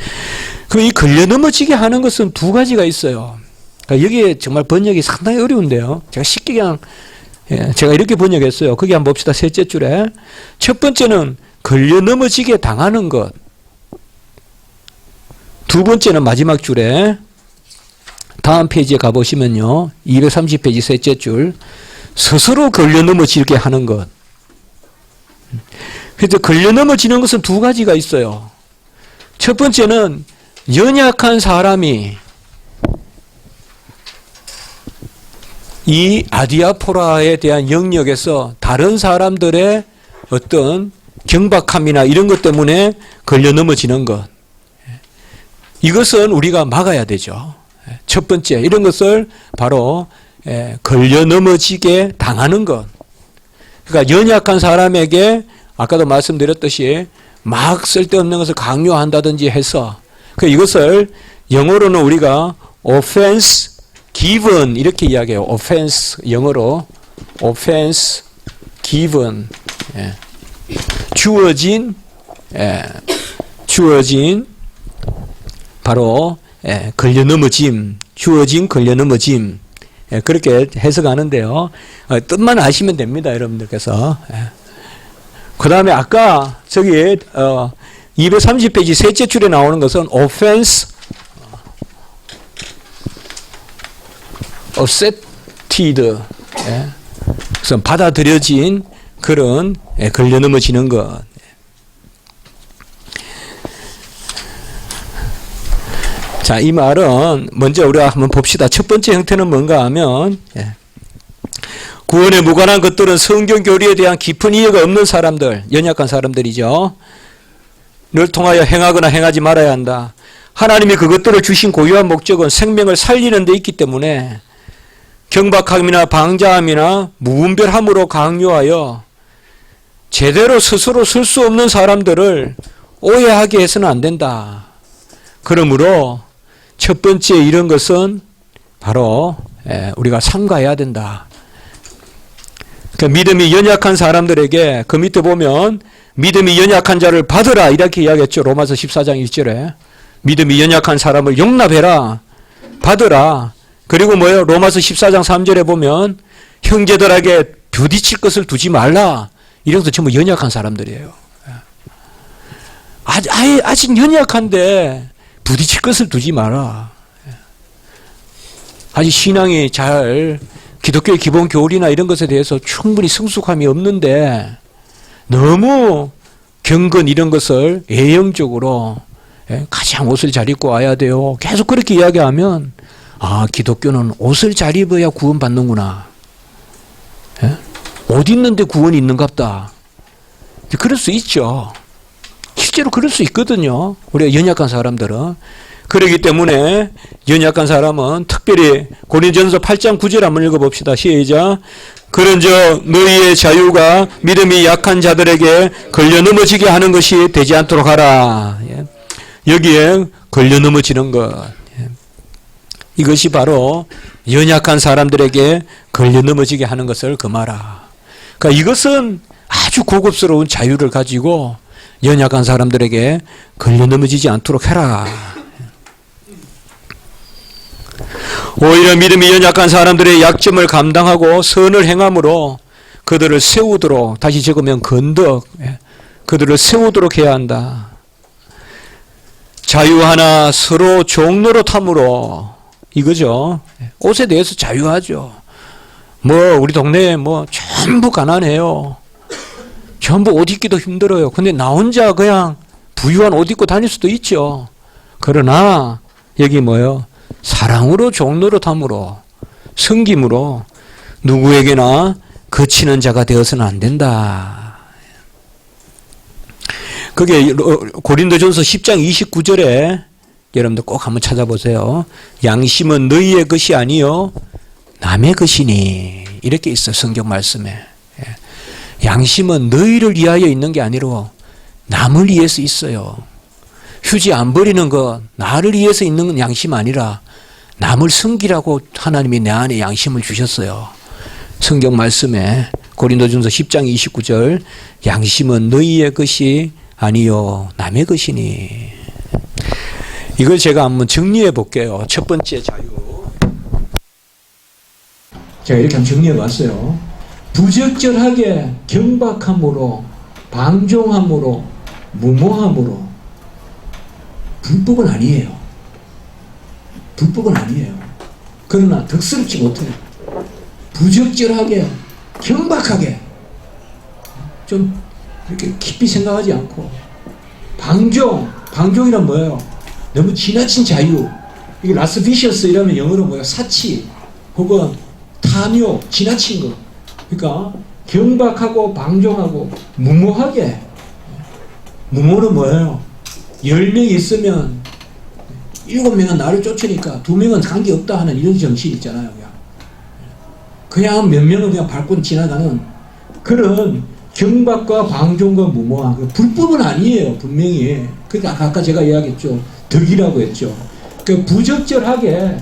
그럼 이 걸려 넘어지게 하는 것은 두 가지가 있어요. 그러니까 여기에 정말 번역이 상당히 어려운데요. 제가 쉽게 그냥 제가 이렇게 번역했어요. 거기 한번 봅시다. 셋째 줄에 첫 번째는 걸려 넘어지게 당하는 것. 두 번째는 마지막 줄에 다음 페이지에 가보시면요, 230페이지 셋째 줄, 스스로 걸려 넘어지게 하는 것. 그래서 걸려 넘어지는 것은 두 가지가 있어요. 첫 번째는 연약한 사람이 이 아디아포라에 대한 영역에서 다른 사람들의 어떤 경박함이나 이런 것 때문에 걸려 넘어지는 것. 이것은 우리가 막아야 되죠. 첫 번째, 이런 것을 바로 걸려 넘어지게 당하는 것. 그러니까 연약한 사람에게 아까도 말씀드렸듯이 막 쓸데없는 것을 강요한다든지 해서, 이것을 영어로는 우리가 offense given 이렇게 이야기해요. offense, 영어로 offense given, 주어진 바로 걸려 넘어짐, 주어진 걸려 넘어짐, 그렇게 해석하는데요. 뜻만 아시면 됩니다, 여러분들께서. 그 다음에 아까 저기 230페이지 셋째 줄에 나오는 것은 offense accepted, 그래서 받아들여진 그런 걸려 넘어지는 것. 자, 이 말은 먼저 우리가 한번 봅시다. 첫 번째 형태는 뭔가 하면, 구원에 무관한 것들은 성경 교리에 대한 깊은 이해가 없는 사람들, 연약한 사람들이죠. 를 통하여 행하거나 행하지 말아야 한다. 하나님이 그것들을 주신 고유한 목적은 생명을 살리는 데 있기 때문에 경박함이나 방자함이나 무분별함으로 강요하여 제대로 스스로 쓸 수 없는 사람들을 오해하게 해서는 안 된다. 그러므로 첫 번째 이런 것은 바로 우리가 삼가해야 된다. 그 믿음이 연약한 사람들에게 그 밑에 보면 믿음이 연약한 자를 받으라 이렇게 이야기했죠. 로마서 14장 1절에 믿음이 연약한 사람을 용납해라, 받으라. 그리고 뭐예요? 로마서 14장 3절에 보면 형제들에게 부딪힐 것을 두지 말라. 이런 것도 전부 연약한 사람들이에요. 아직 연약한데 부딪힐 것을 두지 마라. 아직 신앙이 잘 기독교의 기본 교리나 이런 것에 대해서 충분히 성숙함이 없는데 너무 경건 이런 것을 예형적으로 가장 옷을 잘 입고 와야 돼요. 계속 그렇게 이야기하면 기독교는 옷을 잘 입어야 구원받는구나. 옷 입는데 구원이 있는갑다. 그럴 수 있죠. 실제로 그럴 수 있거든요. 우리가 연약한 사람들은. 그렇기 때문에 연약한 사람은 특별히 고린도전서 8장 9절 한번 읽어봅시다. 시작. 그런즉 너희의 자유가 믿음이 약한 자들에게 걸려 넘어지게 하는 것이 되지 않도록 하라. 여기에 걸려 넘어지는 것. 이것이 바로 연약한 사람들에게 걸려 넘어지게 하는 것을 금하라. 그러니까 이것은 아주 고급스러운 자유를 가지고 연약한 사람들에게 걸려 넘어지지 않도록 해라. 오히려 믿음이 연약한 사람들의 약점을 감당하고 선을 행함으로 그들을 세우도록, 다시 적으면 건덕, 그들을 세우도록 해야 한다. 자유하나 서로 종노릇함으로, 이거죠. 옷에 대해서 자유하죠. 우리 동네에 전부 가난해요. 전부 옷 입기도 힘들어요. 근데 나 혼자 그냥 부유한 옷 입고 다닐 수도 있죠. 그러나 여기 사랑으로 종노릇함으로 섬김으로 누구에게나 거치는 자가 되어서는 안 된다. 그게 고린도전서 10장 29절에 여러분들 꼭 한번 찾아보세요. 양심은 너희의 것이 아니요 남의 것이니, 이렇게 있어요. 성경 말씀에. 양심은 너희를 위하여 있는 게 아니라 남을 위해서 있어요. 휴지 안 버리는 거 나를 위해서 있는 양심 아니라 남을 섬기라고 하나님이 내 안에 양심을 주셨어요. 성경 말씀에 고린도전서 10장 29절, 양심은 너희의 것이 아니요 남의 것이니. 이걸 제가 한번 정리해 볼게요. 첫 번째 자유. 제가 이렇게 한번 정리해 봤어요. 부적절하게 경박함으로, 방종함으로, 무모함으로. 불법은 아니에요. 불법은 아니에요. 그러나 덕스럽지 못해요. 부적절하게, 경박하게, 좀 이렇게 깊이 생각하지 않고, 방종이란 뭐예요? 너무 지나친 자유. 이게 라스피셔스 이라면 영어로 뭐예요? 사치 혹은 탐욕, 지나친 거. 그러니까 경박하고 방종하고 무모하게. 무모는 뭐예요? 10명이 있으면 7명은 나를 쫓으니까 2명은 관계없다 하는 이런 정신 있잖아요. 그냥 몇 명은 그냥 밟고 지나가는 그런 경박과 방종과 무모함. 불법은 아니에요. 분명히. 그러니까 아까 제가 이야기했죠. 덕이라고 했죠. 그 부적절하게,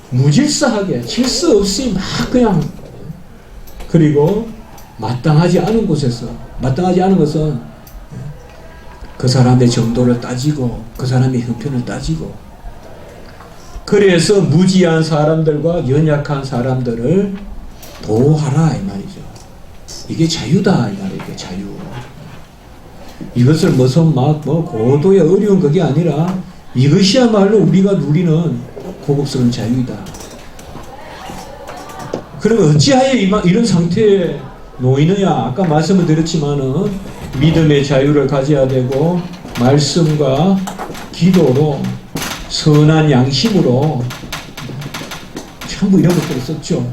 무질서하게, 질서 없이 막 그냥, 그리고 마땅하지 않은 곳에서, 마땅하지 않은 것은 그 사람의 정도를 따지고 그 사람의 형편을 따지고, 그래서 무지한 사람들과 연약한 사람들을 보호하라 이 말이죠. 이게 자유다 이 말이에요. 이게 자유. 이것을 무슨 고도의 어려운 그게 아니라 이것이야말로 우리가 누리는 고급스러운 자유이다. 그러면 어찌하여 이런 상태에 놓이느냐? 아까 말씀을 드렸지만은 믿음의 자유를 가져야 되고, 말씀과 기도로, 선한 양심으로 전부 이런 것들을 썼죠.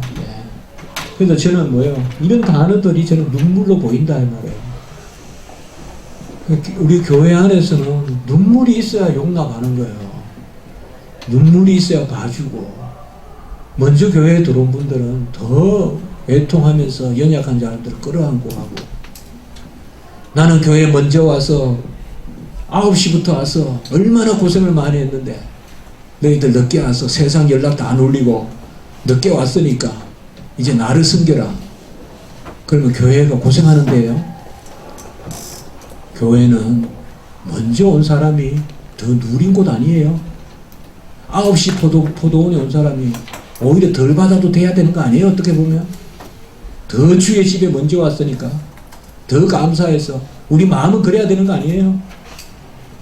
그래서 저는 이런 단어들이 저는 눈물로 보인다 이 말이에요. 우리 교회 안에서는 눈물이 있어야 용납하는 거예요. 눈물이 있어야 봐주고, 먼저 교회에 들어온 분들은 더 애통하면서 연약한 사람들을 끌어안고 하고, 나는 교회에 먼저 와서 9시부터 와서 얼마나 고생을 많이 했는데 너희들 늦게 와서 세상 연락도 안 올리고 늦게 왔으니까 이제 나를 섬겨라. 그러면 교회가 고생하는데요. 교회는 먼저 온 사람이 더 누린 곳 아니에요. 9시 포도원에 온 사람이 오히려 덜 받아도 돼야 되는 거 아니에요? 어떻게 보면 더 주의 집에 먼저 왔으니까 더 감사해서 우리 마음은 그래야 되는 거 아니에요?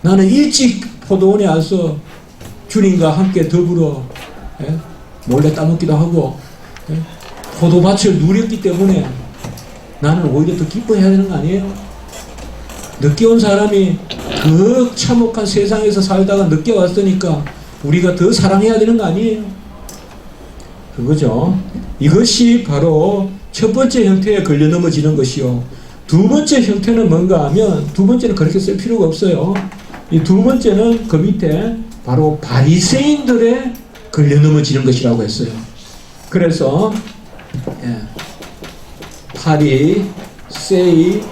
나는 일찍 포도원에 와서 주님과 함께 더불어 몰래 따먹기도 하고 포도밭을 누렸기 때문에 나는 오히려 더 기뻐해야 되는 거 아니에요? 늦게 온 사람이 그 참혹한 세상에서 살다가 늦게 왔으니까 우리가 더 사랑해야 되는 거 아니에요? 그거죠. 이것이 바로 첫 번째 형태에 걸려 넘어지는 것이요. 두 번째 형태는 뭔가 하면, 두 번째는 그렇게 쓸 필요가 없어요. 이 두 번째는 그 밑에 바로 바리새인들에 걸려 넘어지는 것이라고 했어요. 그래서 파리세이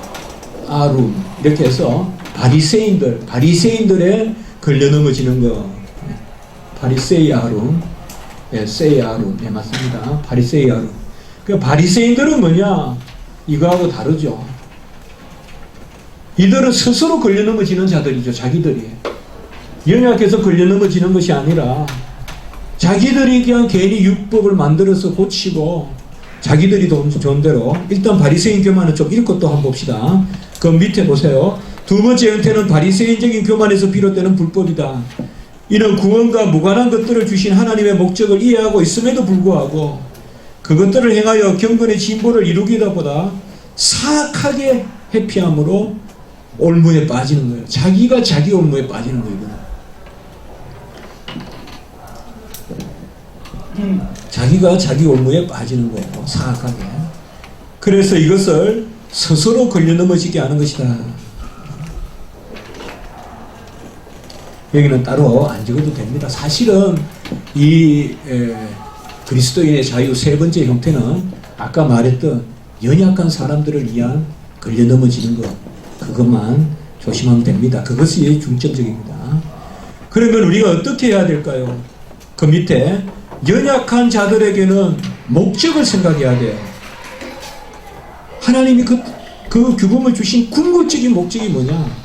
아룸 이렇게 해서 바리새인들에 걸려 넘어지는 거. 바리세이 아룸, 세이 아룸, 맞습니다. 바리세이 아룸. 그 바리새인들은 뭐냐? 이거하고 다르죠. 이들은 스스로 걸려 넘어지는 자들이죠. 자기들이 연약해서 걸려 넘어지는 것이 아니라 자기들이 그냥 괜히 율법을 만들어서 고치고 자기들이 좋은 대로. 일단 바리새인 교만은 좀 읽고 또 한번 봅시다. 그 밑에 보세요. 두 번째 형태는 바리새인적인 교만에서 비롯되는 불법이다. 이는 구원과 무관한 것들을 주신 하나님의 목적을 이해하고 있음에도 불구하고 그것들을 행하여 경건의 진보를 이루기다 보다 사악하게 회피함으로 올무에 빠지는 거예요. 자기가 자기 올무에 빠지는 거예요. 자기가 자기 올무에 빠지는 거예요. 사악하게. 그래서 이것을 스스로 걸려 넘어지게 하는 것이다. 여기는 따로 안 적어도 됩니다. 사실은 이 그리스도인의 자유 세 번째 형태는 아까 말했던 연약한 사람들을 위한 걸려 넘어지는 것, 그것만 조심하면 됩니다. 그것이 중점적입니다. 그러면 우리가 어떻게 해야 될까요? 그 밑에 연약한 자들에게는 목적을 생각해야 돼요. 하나님이 그 규범을 주신 궁극적인 목적이 뭐냐?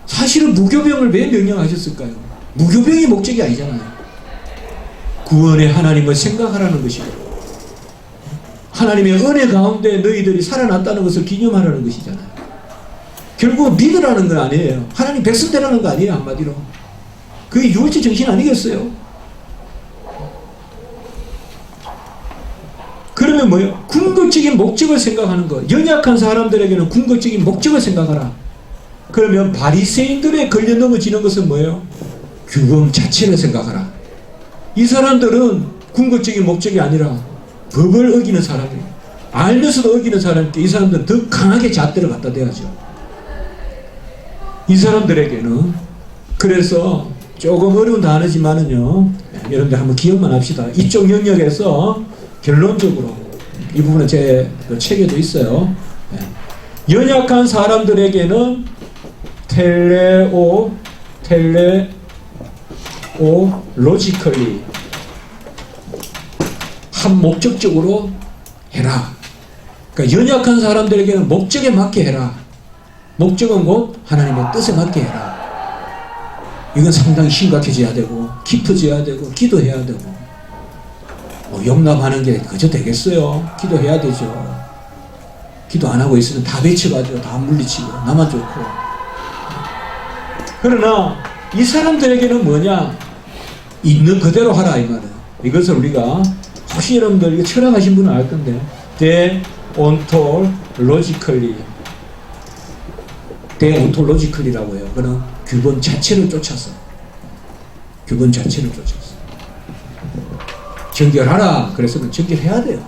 사실은 무교병을 왜 명령하셨을까요? 무교병이 목적이 아니잖아요. 구원의 하나님을 생각하라는 것이고 하나님의 은혜 가운데 너희들이 살아났다는 것을 기념하라는 것이잖아요. 결국 믿으라는 건 아니에요. 하나님 백성 되라는 거 아니에요. 한마디로. 그게 유월절 정신 아니겠어요? 그러면 뭐예요? 궁극적인 목적을 생각하는 거. 연약한 사람들에게는 궁극적인 목적을 생각하라. 그러면 바리새인들에 걸려 넘어지는 것은 뭐예요? 규범 자체를 생각하라. 이 사람들은 궁극적인 목적이 아니라 법을 어기는 사람이에요. 알면서도 어기는 사람인데 이 사람들은 더 강하게 잣대를 갖다 대야죠. 이 사람들에게는. 그래서 조금 어려운 단어지만은요, 여러분들 한번 기억만 합시다. 이쪽 영역에서 결론적으로 이 부분은 제 책에도 있어요. 연약한 사람들에게는 로지컬리 한 목적적으로 해라. 그러니까 연약한 사람들에게는 목적에 맞게 해라. 목적은 곧 하나님의 뜻에 맞게 해라. 이건 상당히 심각해져야 되고 깊어져야 되고 기도해야 되고 용납하는 게 그저 되겠어요. 기도해야 되죠. 기도 안 하고 있으면 다 배쳐가지고 다 물리치고 나만 좋고. 그러나 이 사람들에게는 뭐냐? 있는 그대로 하라 이 말은. 이것을 우리가 혹시 여러분들 이거 철학하신 분은 알 건데 데온톨로지컬리라고 해요. 그는 규범 자체를 쫓아서 정결하라. 그래서 정결해야 돼요.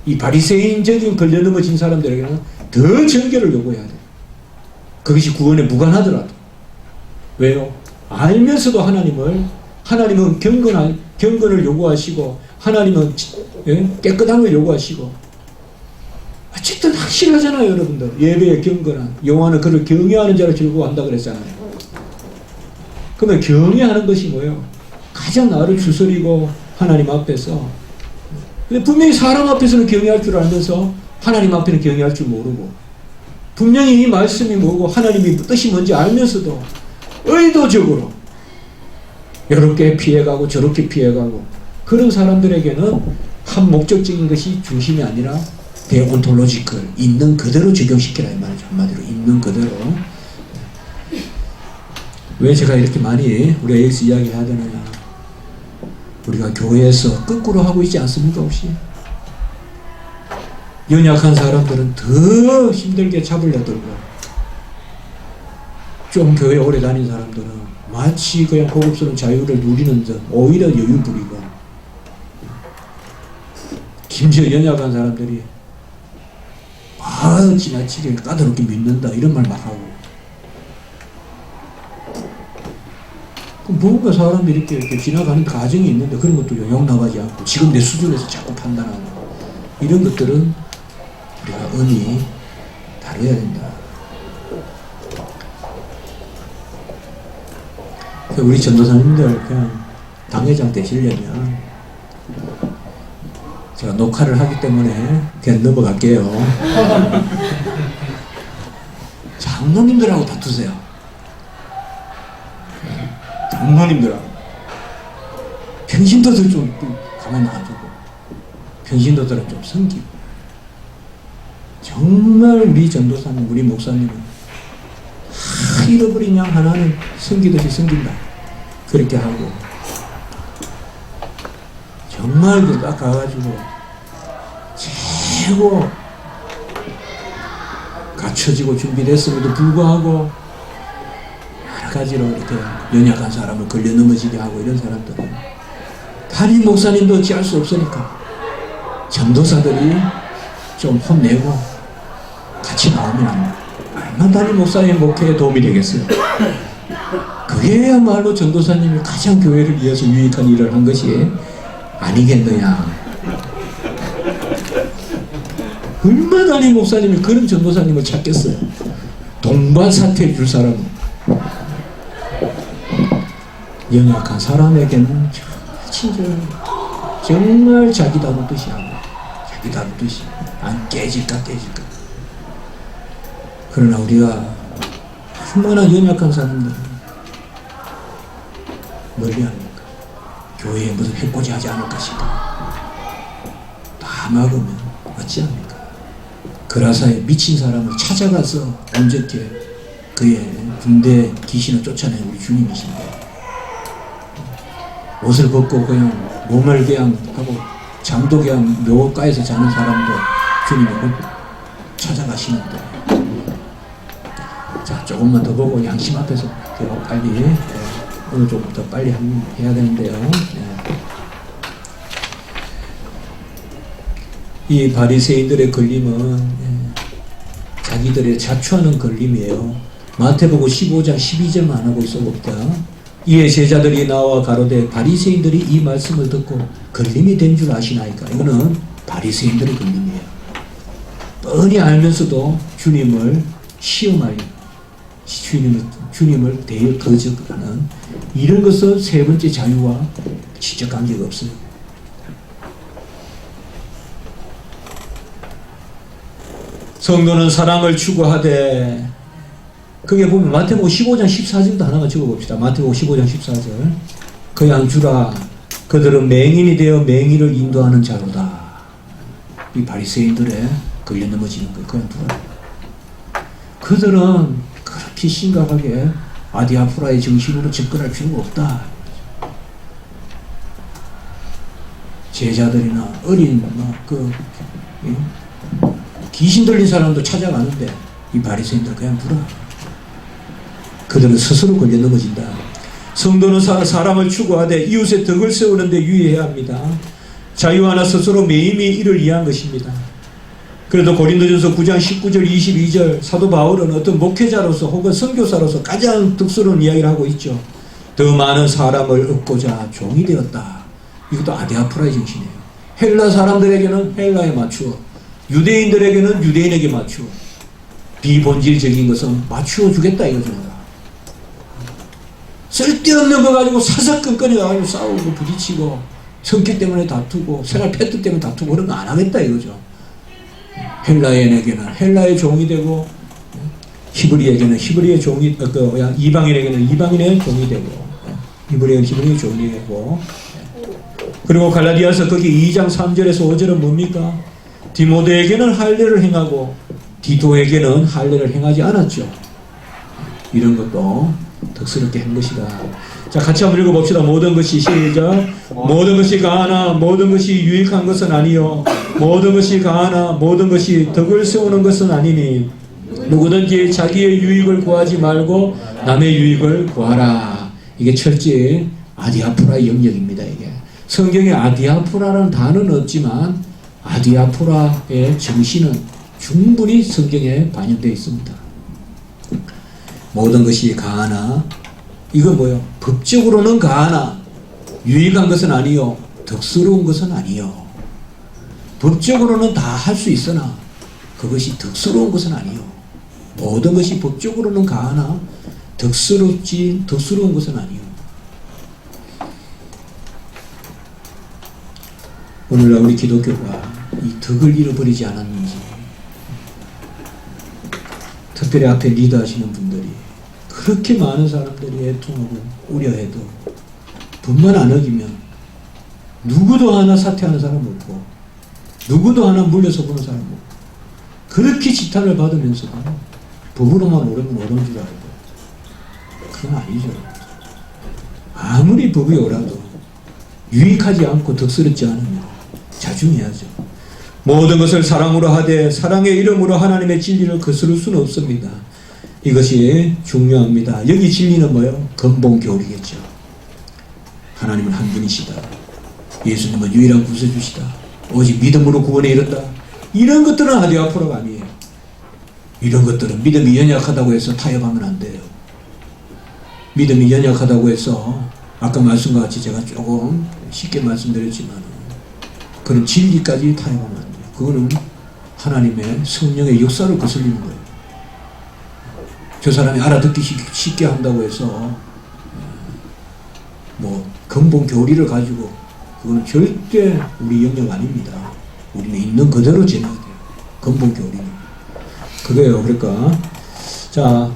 이 바리새인적인 걸려 넘어진 사람들에게는 더 정결을 요구해야 돼요. 그것이 구원에 무관하더라도. 왜요? 알면서도 하나님은 경건을 요구하시고 하나님은 깨끗함을 요구하시고 어쨌든 확실하잖아요. 여러분들 예배의 경건한 여호와는 그를 경외하는 자를 즐거워한다 그랬잖아요. 그러면 경외하는 것이 뭐예요? 가장 나를 추스리고 하나님 앞에서. 근데 분명히 사람 앞에서는 경외할 줄 알면서 하나님 앞에는 경외할 줄 모르고 분명히 이 말씀이 뭐고 하나님이 뜻이 뭔지 알면서도 의도적으로 이렇게 피해가고 저렇게 피해가고 그런 사람들에게는 한 목적적인 것이 중심이 아니라 데온톨로지컬 있는 그대로 적용시키라 이 말이죠. 한마디로 있는 그대로. 왜 제가 이렇게 많이 우리가 여기서 이야기해야 되느냐? 우리가 교회에서 거꾸로 하고 있지 않습니까 혹시? 연약한 사람들은 더 힘들게 잡으려 들고, 좀 교회 오래 다닌 사람들은 마치 그냥 고급스러운 자유를 누리는 듯 오히려 여유 부리고, 심지어 연약한 사람들이 지나치게 까다롭게 믿는다 이런 말 막 하고, 뭔가 사람이 이렇게 지나가는 과정이 있는데 그런 것도 용납하지 않고 지금 내 수준에서 자꾸 판단하고, 이런 것들은 우리가 은히 다뤄야 된다. 우리 전도사님들 그냥 당회장 되시려면, 제가 녹화를 하기 때문에 그냥 넘어갈게요. 장로님들하고 다투세요. 장로님들하고. 평신도들 좀 가만히 놔두고, 평신도들은 좀 섬기고. 정말 우리 전도사님, 우리 목사님은 잃어버린 양 하나는 섬기듯이 섬긴다. 그렇게 하고, 정말 딱 가가지고 최고 갖춰지고 준비됐음에도 불구하고 여러 가지로 이렇게 연약한 사람을 걸려 넘어지게 하고, 이런 사람들은 담임 목사님도 어찌할 수 없으니까 전도사들이 좀 혼내고 같이 나오면 얼마나 담임 목사님 목회에 도움이 되겠어요. 그게야말로 전도사님이 가장 교회를 위해서 유익한 일을 한 것이 아니겠느냐. 얼마나 담임 목사님이 그런 전도사님을 찾겠어요. 동반 사퇴해 줄 사람은. 연약한 사람에게는 친절, 정말 자기 다루듯이 하고, 자기 다루듯이 안 깨질까. 그러나 우리가 얼마나 연약한 사람들 멀리합니까? 교회에 무슨 해코지 하지 않을 것인가. 다 막으면 어찌합니까? 그라사에 미친 사람을 찾아가서 온전케 그의 군대 귀신을 쫓아낸 우리 주님이신데, 옷을 벗고 그냥 몸을 그냥 하고 잠도 그냥 묘가에서 자는 사람도 주님이 찾아가시는데, 자, 조금만 더 보고 양심 앞에서 빨리, 오늘 조금 더 빨리 해야 되는데요. 이 바리새인들의 걸림은 자기들의 자초하는 걸림이에요. 마태복음 15장 12절만 하고 있어 봅니다. 이에 제자들이 나와 가로되 바리새인들이 이 말씀을 듣고 걸림이 된 줄 아시나이까. 이거는 바리새인들의 걸림이에요. 뻔히 알면서도 주님을 시험하여 주님을 대여 거절하는, 이런 것은 세 번째 자유와 직접 관계가 없어요. 성도는 사랑을 추구하되, 그게 보면 마태복음 15장 14절도 하나만 적어봅시다. 마태복음 15장 14절. 그냥 주라. 그들은 맹인이 되어 맹인을 인도하는 자로다. 이 바리새인들의 걸려 넘어지는 거 그냥 두라. 그들은 그렇게 심각하게 아디아프라의 정신으로 접근할 필요가 없다. 제자들이나 어린 귀신 들린 사람도 찾아가는데 이 바리새인들 그냥 두라. 그들은 스스로 걸려 넘어진다. 성도는 사람을 추구하되 이웃의 덕을 세우는 데 유의해야 합니다. 자유 하나 스스로 매임이 이를 위한 것입니다. 그래도 고린도전서 9장 19절 22절 사도 바울은 어떤 목회자로서 혹은 선교사로서 가장 득스러운 이야기를 하고 있죠. 더 많은 사람을 얻고자 종이 되었다. 이것도 아디아프라의 정신이에요. 헬라 사람들에게는 헬라에 맞추어, 유대인들에게는 유대인에게 맞추어, 비본질적인 것은 맞추어 주겠다 이거죠. 쓸데없는 거 가지고 사사건건해 가지고 싸우고 부딪히고 성격 때문에 다투고 생활 패턴 때문에 다투고 그런 거 안 하겠다 이거죠. 헬라인에게는 헬라의 종이 되고, 히브리에게는 히브리의 종이, 이방인에게는 이방인의 종이 되고, 히브리에게는 히브리의 종이 되고. 그리고 갈라디아서 거기 2장 3절에서 5절은 뭡니까? 디모데에게는 할례를 행하고 디도에게는 할례를 행하지 않았죠. 이런 것도 덕스럽게 한 것이다. 자, 같이 한번 읽어봅시다. 모든 것이 시작. 모든 것이 가하나 모든 것이 유익한 것은 아니요 모든 것이 가하나 모든 것이 덕을 세우는 것은 아니니 누구든지 자기의 유익을 구하지 말고 남의 유익을 구하라. 이게 철저히 아디아포라의 영역입니다. 이게 성경에 아디아포라라는 단어는 없지만 아디아포라의 정신은 충분히 성경에 반영되어 있습니다. 모든 것이 가하나 이건 뭐요? 법적으로는 가하나 유익한 것은 아니요 덕스러운 것은 아니요. 법적으로는 다 할 수 있으나 그것이 덕스러운 것은 아니요. 모든 것이 법적으로는 가하나 덕스러운 것은 아니요. 오늘날 우리 기독교가 이 덕을 잃어버리지 않았는지, 특별히 앞에 리더하시는 분들이 그렇게 많은 사람들이 애통하고 우려해도 법만 안 어기면 누구도 하나 사퇴하는 사람 없고 누구도 하나 물려서 보는 사람 없고 그렇게 지탄을 받으면서도 법으로만 오르면 오른 줄 알고 그건 아니죠. 아무리 법이 오라도 유익하지 않고 덕스럽지 않으면 자중해야죠. 모든 것을 사랑으로 하되 사랑의 이름으로 하나님의 진리를 거스를 수는 없습니다. 이것이 중요합니다. 여기 진리는 뭐예요? 근본교리겠죠. 하나님은 한 분이시다. 예수님은 유일한 구세주시다. 오직 믿음으로 구원에 이른다. 이런 것들은 아디아포라가 아니에요. 이런 것들은 믿음이 연약하다고 해서 타협하면 안 돼요. 믿음이 연약하다고 해서 아까 말씀과 같이 제가 조금 쉽게 말씀드렸지만 그런 진리까지 타협하면 안 돼요. 그거는 하나님의 성령의 역사를 거슬리는 거예요. 저 사람이 알아듣기 쉽게 한다고 해서 뭐 근본 교리를 가지고 그거는 절대 우리 영역 아닙니다. 우리는 있는 그대로 지내야 돼요. 근본 교리는 그거예요. 그러니까 자,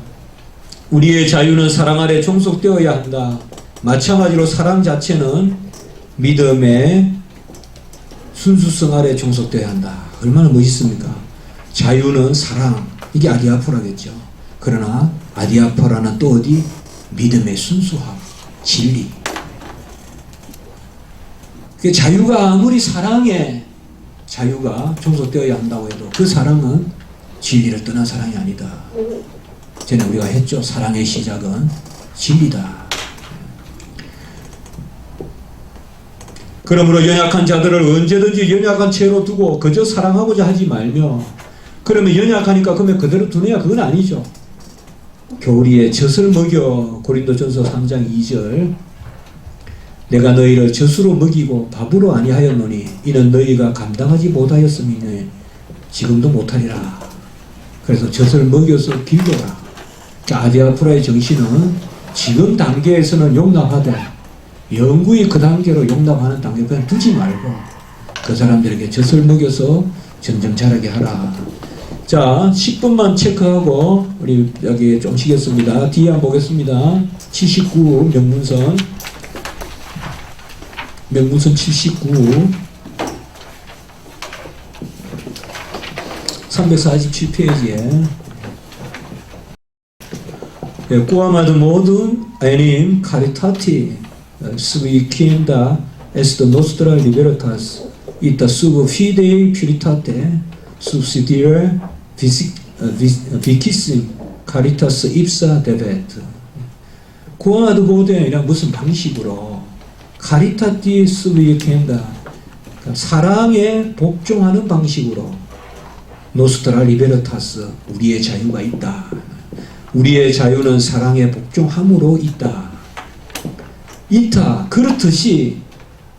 우리의 자유는 사랑 아래 종속되어야 한다. 마찬가지로 사랑 자체는 믿음의 순수성 아래 종속되어야 한다. 얼마나 멋있습니까? 자유는 사랑, 이게 아디아포라겠죠. 그러나 아디아포라는 또 어디? 믿음의 순수함, 진리. 그 자유가 아무리 사랑에 자유가 종속되어야 한다고 해도 그 사랑은 진리를 떠난 사랑이 아니다. 전에 우리가 했죠. 사랑의 시작은 진리다. 그러므로 연약한 자들을 언제든지 연약한 채로 두고 그저 사랑하고자 하지 말며, 그러면 연약하니까 그러면 그대로 두느냐? 그건 아니죠. 교리에 젖을 먹여. 고린도전서 3장 2절 내가 너희를 젖으로 먹이고 밥으로 아니하였노니 이는 너희가 감당하지 못하였음이니 지금도 못하리라. 그래서 젖을 먹여서 길러라. 아디아포라의 정신은 지금 단계에서는 용납하되 영구히 그 단계로 용납하는 단계 그냥 두지 말고 그 사람들에게 젖을 먹여서 점점 자라게 하라. 자, 10분만 체크하고 우리 여기 좀 쉬겠습니다. 뒤에 한번 보겠습니다. 79 명문선 79 347페이지에 꾸아마드 모든 에님 카리타티 스위킨다 에스더 노스트라 리베르타스 이따 수브 피데이 퓨리타테 subsidiare vicissim caritas ipsa debet. 구하드 보den이란 무슨 방식으로 카리타티 스위켄다 사랑에 복종하는 방식으로 노스트라 리베르타스 우리의 자유가 있다. 우리의 자유는 사랑에 복종함으로 있다. 이타 그렇듯이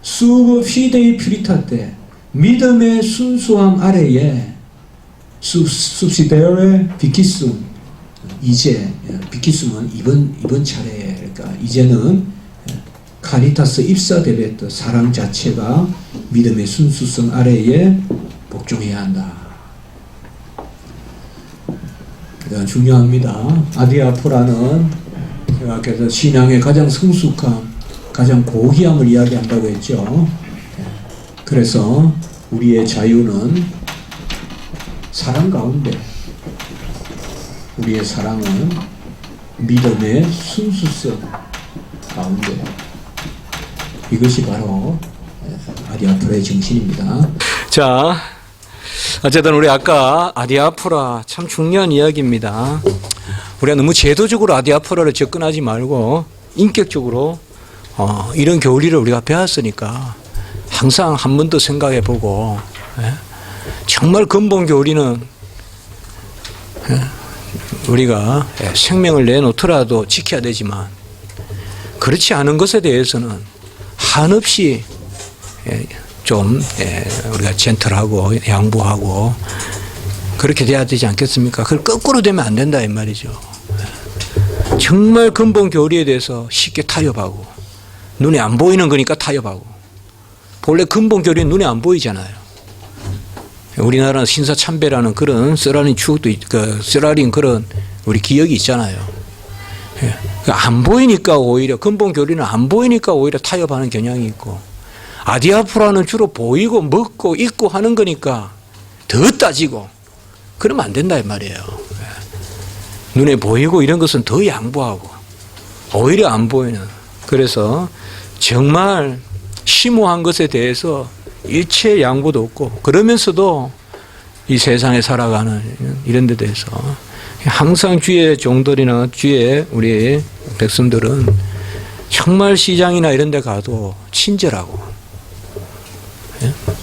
수브 피데이 퓨리타테 믿음의 순수함 아래에 subsidiare vicissim 이제 비키숨은 이번 차례에 그러니까 이제는 카리타스 입사 데베트 사랑 자체가 믿음의 순수성 아래에 복종해야 한다. 그러니까 중요합니다. 아디아포라는 제가 그래서 신앙의 가장 성숙함, 가장 고귀함을 이야기한다고 했죠. 그래서 우리의 자유는 사랑 가운데 우리의 사랑은 믿음의 순수성 가운데 이것이 바로 아디아프라의 정신입니다. 자, 어쨌든 우리 아까 아디아프라 참 중요한 이야기입니다. 우리가 너무 제도적으로 아디아프라를 접근하지 말고 인격적으로 이런 교리를 우리가 배웠으니까 항상 한 번 더 생각해 보고 정말 근본 교리는 우리가 생명을 내놓더라도 지켜야 되지만 그렇지 않은 것에 대해서는 한없이 좀 우리가 젠틀하고 양보하고 그렇게 돼야 되지 않겠습니까? 그걸 거꾸로 되면 안 된다 이 말이죠. 정말 근본 교리에 대해서 쉽게 타협하고 눈에 안 보이는 거니까 타협하고 본래 근본 교리는 눈에 안 보이잖아요. 우리나라는 신사참배라는 그런 쓰라린 추억도 쓰라린 그런 우리 기억이 있잖아요. 안 보이니까 오히려 근본 교리는 안 보이니까 오히려 타협하는 경향이 있고 아디아프라는 주로 보이고 먹고 입고 하는 거니까 더 따지고 그러면 안 된다 이 말이에요. 눈에 보이고 이런 것은 더 양보하고 오히려 안 보이는 그래서 정말 심오한 것에 대해서 일체 양보도 없고 그러면서도 이 세상에 살아가는 이런 데 대해서 항상 주의 종들이나 주의 우리 백성들은 정말 시장이나 이런 데 가도 친절하고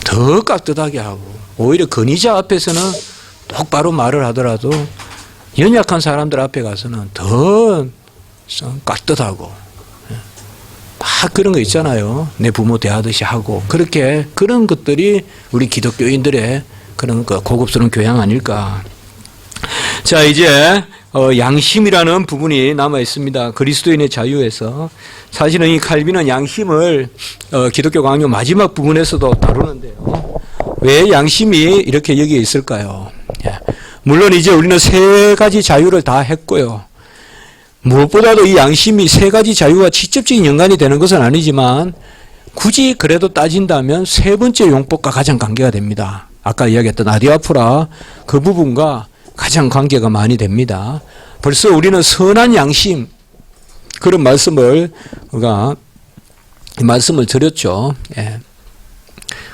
더 깍듯하게 하고 오히려 권위자 앞에서는 똑바로 말을 하더라도 연약한 사람들 앞에 가서는 더 깍듯하고 막 그런 거 있잖아요. 내 부모 대하듯이 하고 그렇게 그런 것들이 우리 기독교인들의 그런 고급스러운 교양 아닐까. 자, 이제 양심이라는 부분이 남아 있습니다. 그리스도인의 자유에서 사실은 이 칼빈은 양심을 기독교 강요 마지막 부분에서도 다루는데요. 왜 양심이 이렇게 여기에 있을까요? 물론 이제 우리는 세 가지 자유를 다 했고요. 무엇보다도 이 양심이 세 가지 자유와 직접적인 연관이 되는 것은 아니지만 굳이 그래도 따진다면 세 번째 용법과 가장 관계가 됩니다. 아까 이야기했던 아디아프라 그 부분과 가장 관계가 많이 됩니다. 벌써 우리는 선한 양심 그런 말씀을 우리가 말씀을 드렸죠.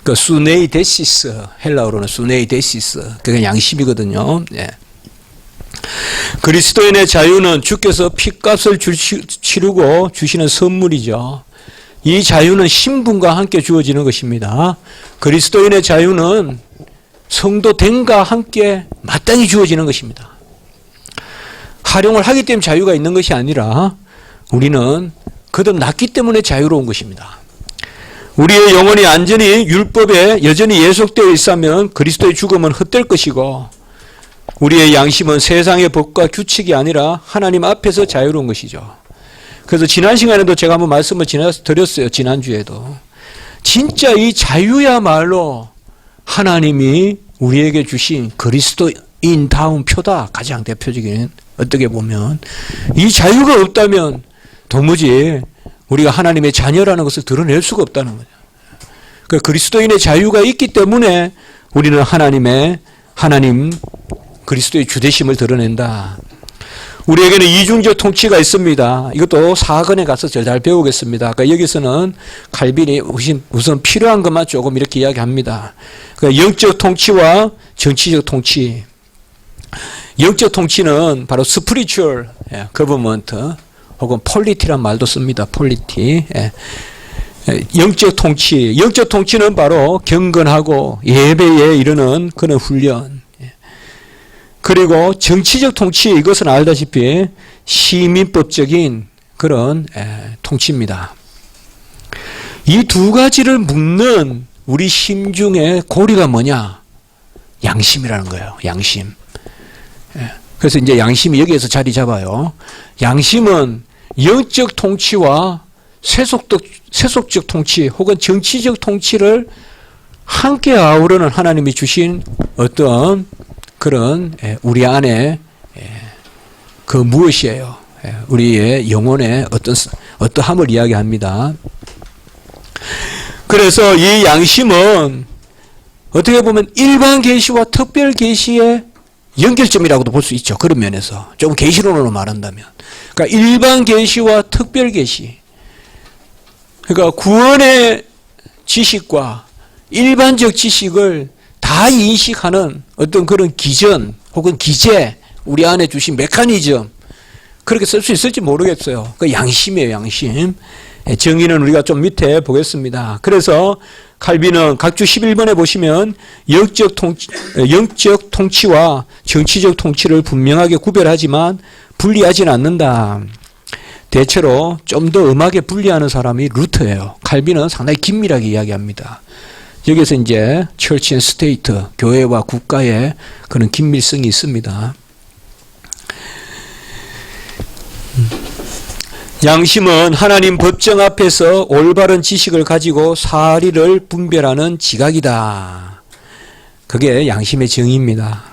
그 수네이데시스 헬라어로는 수네이데시스 그게 양심이거든요. 그리스도인의 자유는 주께서 피값을 치르고 주시는 선물이죠. 이 자유는 신분과 함께 주어지는 것입니다. 그리스도인의 자유는 성도됨과 함께 마땅히 주어지는 것입니다. 활용을 하기 때문에 자유가 있는 것이 아니라 우리는 거듭났기 때문에 자유로운 것입니다. 우리의 영혼이 안전히 율법에 여전히 예속되어 있으면 그리스도의 죽음은 헛될 것이고 우리의 양심은 세상의 법과 규칙이 아니라 하나님 앞에서 자유로운 것이죠. 그래서 지난 시간에도 제가 한번 말씀을 드렸어요. 지난주에도. 진짜 이 자유야말로 하나님이 우리에게 주신 그리스도인다운 표다. 가장 대표적인 어떻게 보면 이 자유가 없다면 도무지 우리가 하나님의 자녀라는 것을 드러낼 수가 없다는 거죠. 그 그리스도인의 자유가 있기 때문에 우리는 하나님 그리스도의 주되심을 드러낸다. 우리에게는 이중적 통치가 있습니다. 이것도 사학원에 가서 잘 배우겠습니다. 아까 여기서는 칼빈이 우선 필요한 것만 조금 이렇게 이야기합니다. 그러니까 영적 통치와 정치적 통치. 영적 통치는 바로 spiritual government 혹은 폴리티란 말도 씁니다. 폴리티. 영적 통치. 영적 통치는 바로 경건하고 예배에 이르는 그런 훈련. 그리고 정치적 통치, 이것은 알다시피 시민법적인 그런 통치입니다. 이 두 가지를 묶는 우리 심중의 고리가 뭐냐? 양심이라는 거예요. 양심. 그래서 이제 양심이 여기에서 자리 잡아요. 양심은 영적 통치와 세속적 통치 혹은 정치적 통치를 함께 아우르는 하나님이 주신 어떤 그런 우리 안에 그 무엇이에요? 우리의 영혼의 어떠함을 이야기합니다. 그래서 이 양심은 어떻게 보면 일반 계시와 특별 계시의 연결점이라고도 볼 수 있죠. 그런 면에서 조금 계시론으로 말한다면 그러니까 일반 계시와 특별 계시. 그러니까 구원의 지식과 일반적 지식을 다 인식하는 어떤 그런 기전 혹은 기제, 우리 안에 주신 메커니즘, 그렇게 쓸 수 있을지 모르겠어요. 그 양심이에요, 양심. 정의는 우리가 좀 밑에 보겠습니다. 그래서 칼빈은 각주 11번에 보시면 영적 통치와 정치적 통치를 분명하게 구별하지만 분리하지는 않는다. 대체로 좀 더 엄하게 분리하는 사람이 루터예요. 칼빈은 상당히 긴밀하게 이야기합니다. 여기서 이제 Church and State, 교회와 국가의 그런 긴밀성이 있습니다. 양심은 하나님 법정 앞에서 올바른 지식을 가지고 사리를 분별하는 지각이다. 그게 양심의 정의입니다.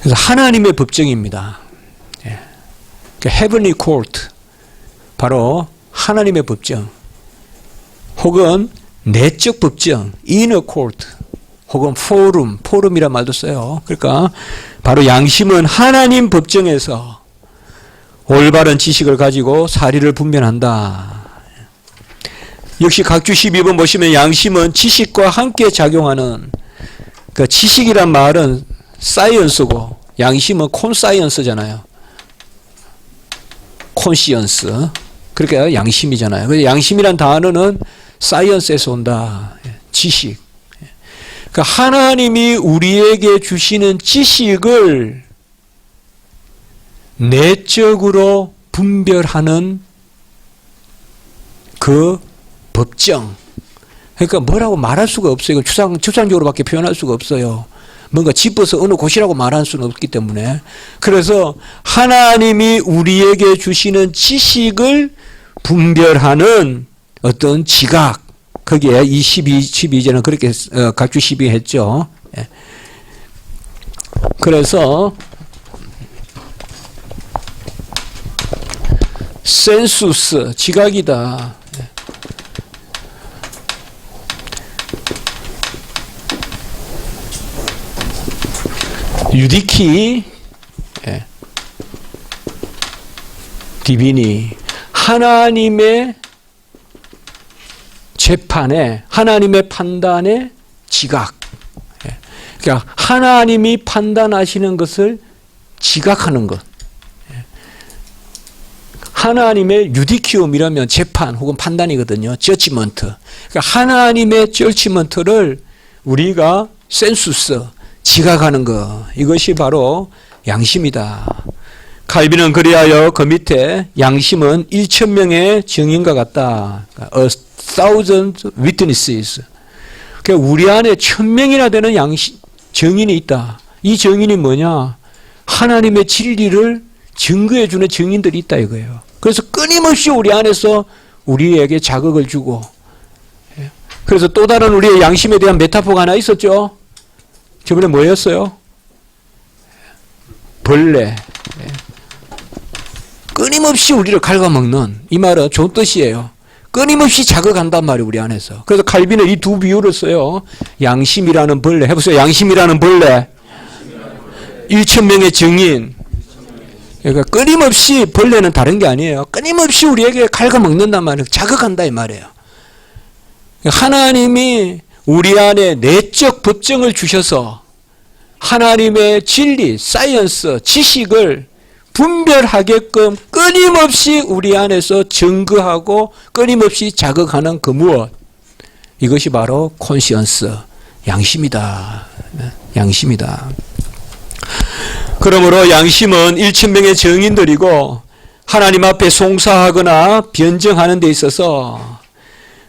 그래서 하나님의 법정입니다. Heavenly Court, 바로 하나님의 법정, 혹은 내적 법정, Inner Court, 혹은 포럼이란 말도 써요. 그러니까 바로 양심은 하나님 법정에서 올바른 지식을 가지고 사리를 분별한다. 역시 각주 12번 보시면 양심은 지식과 함께 작용하는, 그러니까 지식이란 말은 사이언스고 양심은 콘사이언스잖아요. 콘시언스. 그러니까 양심이잖아요. 그래서 양심이란 단어는 사이언스에서 온다. 지식. 그러니까 하나님이 우리에게 주시는 지식을 내적으로 분별하는 그 법정. 그러니까 뭐라고 말할 수가 없어요. 이거 추상적으로밖에 표현할 수가 없어요. 뭔가 짚어서 어느 곳이라고 말할 수는 없기 때문에. 그래서 하나님이 우리에게 주시는 지식을 분별하는 어떤 지각, 거기에 이 12제는 그렇게 각주 12 했죠. 그래서 센수스, 지각이다. 유디키, 디비니, 하나님의 재판에, 하나님의 판단의 지각. 그러니까 하나님이 판단하시는 것을 지각하는 것. 하나님의 유디키움이라면 재판 혹은 판단이거든요. 저지먼트. 그러니까 하나님의 저지먼트를 우리가 센수스, 지각하는 것. 이것이 바로 양심이다. 칼빈은 그리하여 그 밑에 양심은 1,000명의 증인과 같다. A thousand witnesses. 그러니까 우리 안에 1,000명이나 되는 정인이 있다. 이 정인이 뭐냐? 하나님의 진리를 증거해주는 증인들이 있다 이거예요. 그래서 끊임없이 우리 안에서 우리에게 자극을 주고, 그래서 또 다른 우리의 양심에 대한 메타포가 하나 있었죠. 저번에 뭐였어요? 벌레. 끊임없이 우리를 갉아먹는, 이 말은 좋은 뜻이에요. 끊임없이 자극한단 말이에요, 우리 안에서. 그래서 칼빈은 이 두 비유를 써요. 양심이라는 벌레. 해보세요. 양심이라는 벌레. 1,000명의 증인. 그러니까 끊임없이, 벌레는 다른 게 아니에요. 끊임없이 우리에게 갉아먹는단 말이에요. 자극한다 이 말이에요. 하나님이 우리 안에 내적 법정을 주셔서 하나님의 진리, 사이언스, 지식을 분별하게끔 끊임없이 우리 안에서 증거하고 끊임없이 자극하는 그 무엇, 이것이 바로 콘시언스, 양심이다. 양심이다. 그러므로 양심은 1,000명의 증인들이고 하나님 앞에 송사하거나 변정하는 데 있어서,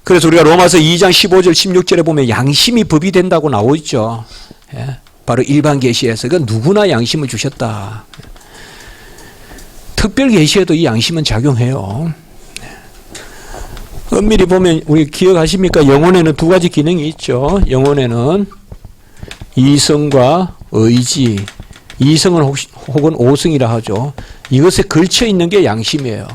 그래서 우리가 로마서 2장 15절 16절에 보면 양심이 법이 된다고 나오죠. 바로 일반 계시에서. 그러니까 누구나 양심을 주셨다. 특별 계시에도 이 양심은 작용해요. 엄밀히 보면 우리 기억하십니까? 영혼에는 두 가지 기능이 있죠. 영혼에는 이성과 의지, 이성은 혹은 오성이라 하죠. 이것에 걸쳐 있는 게 양심이에요.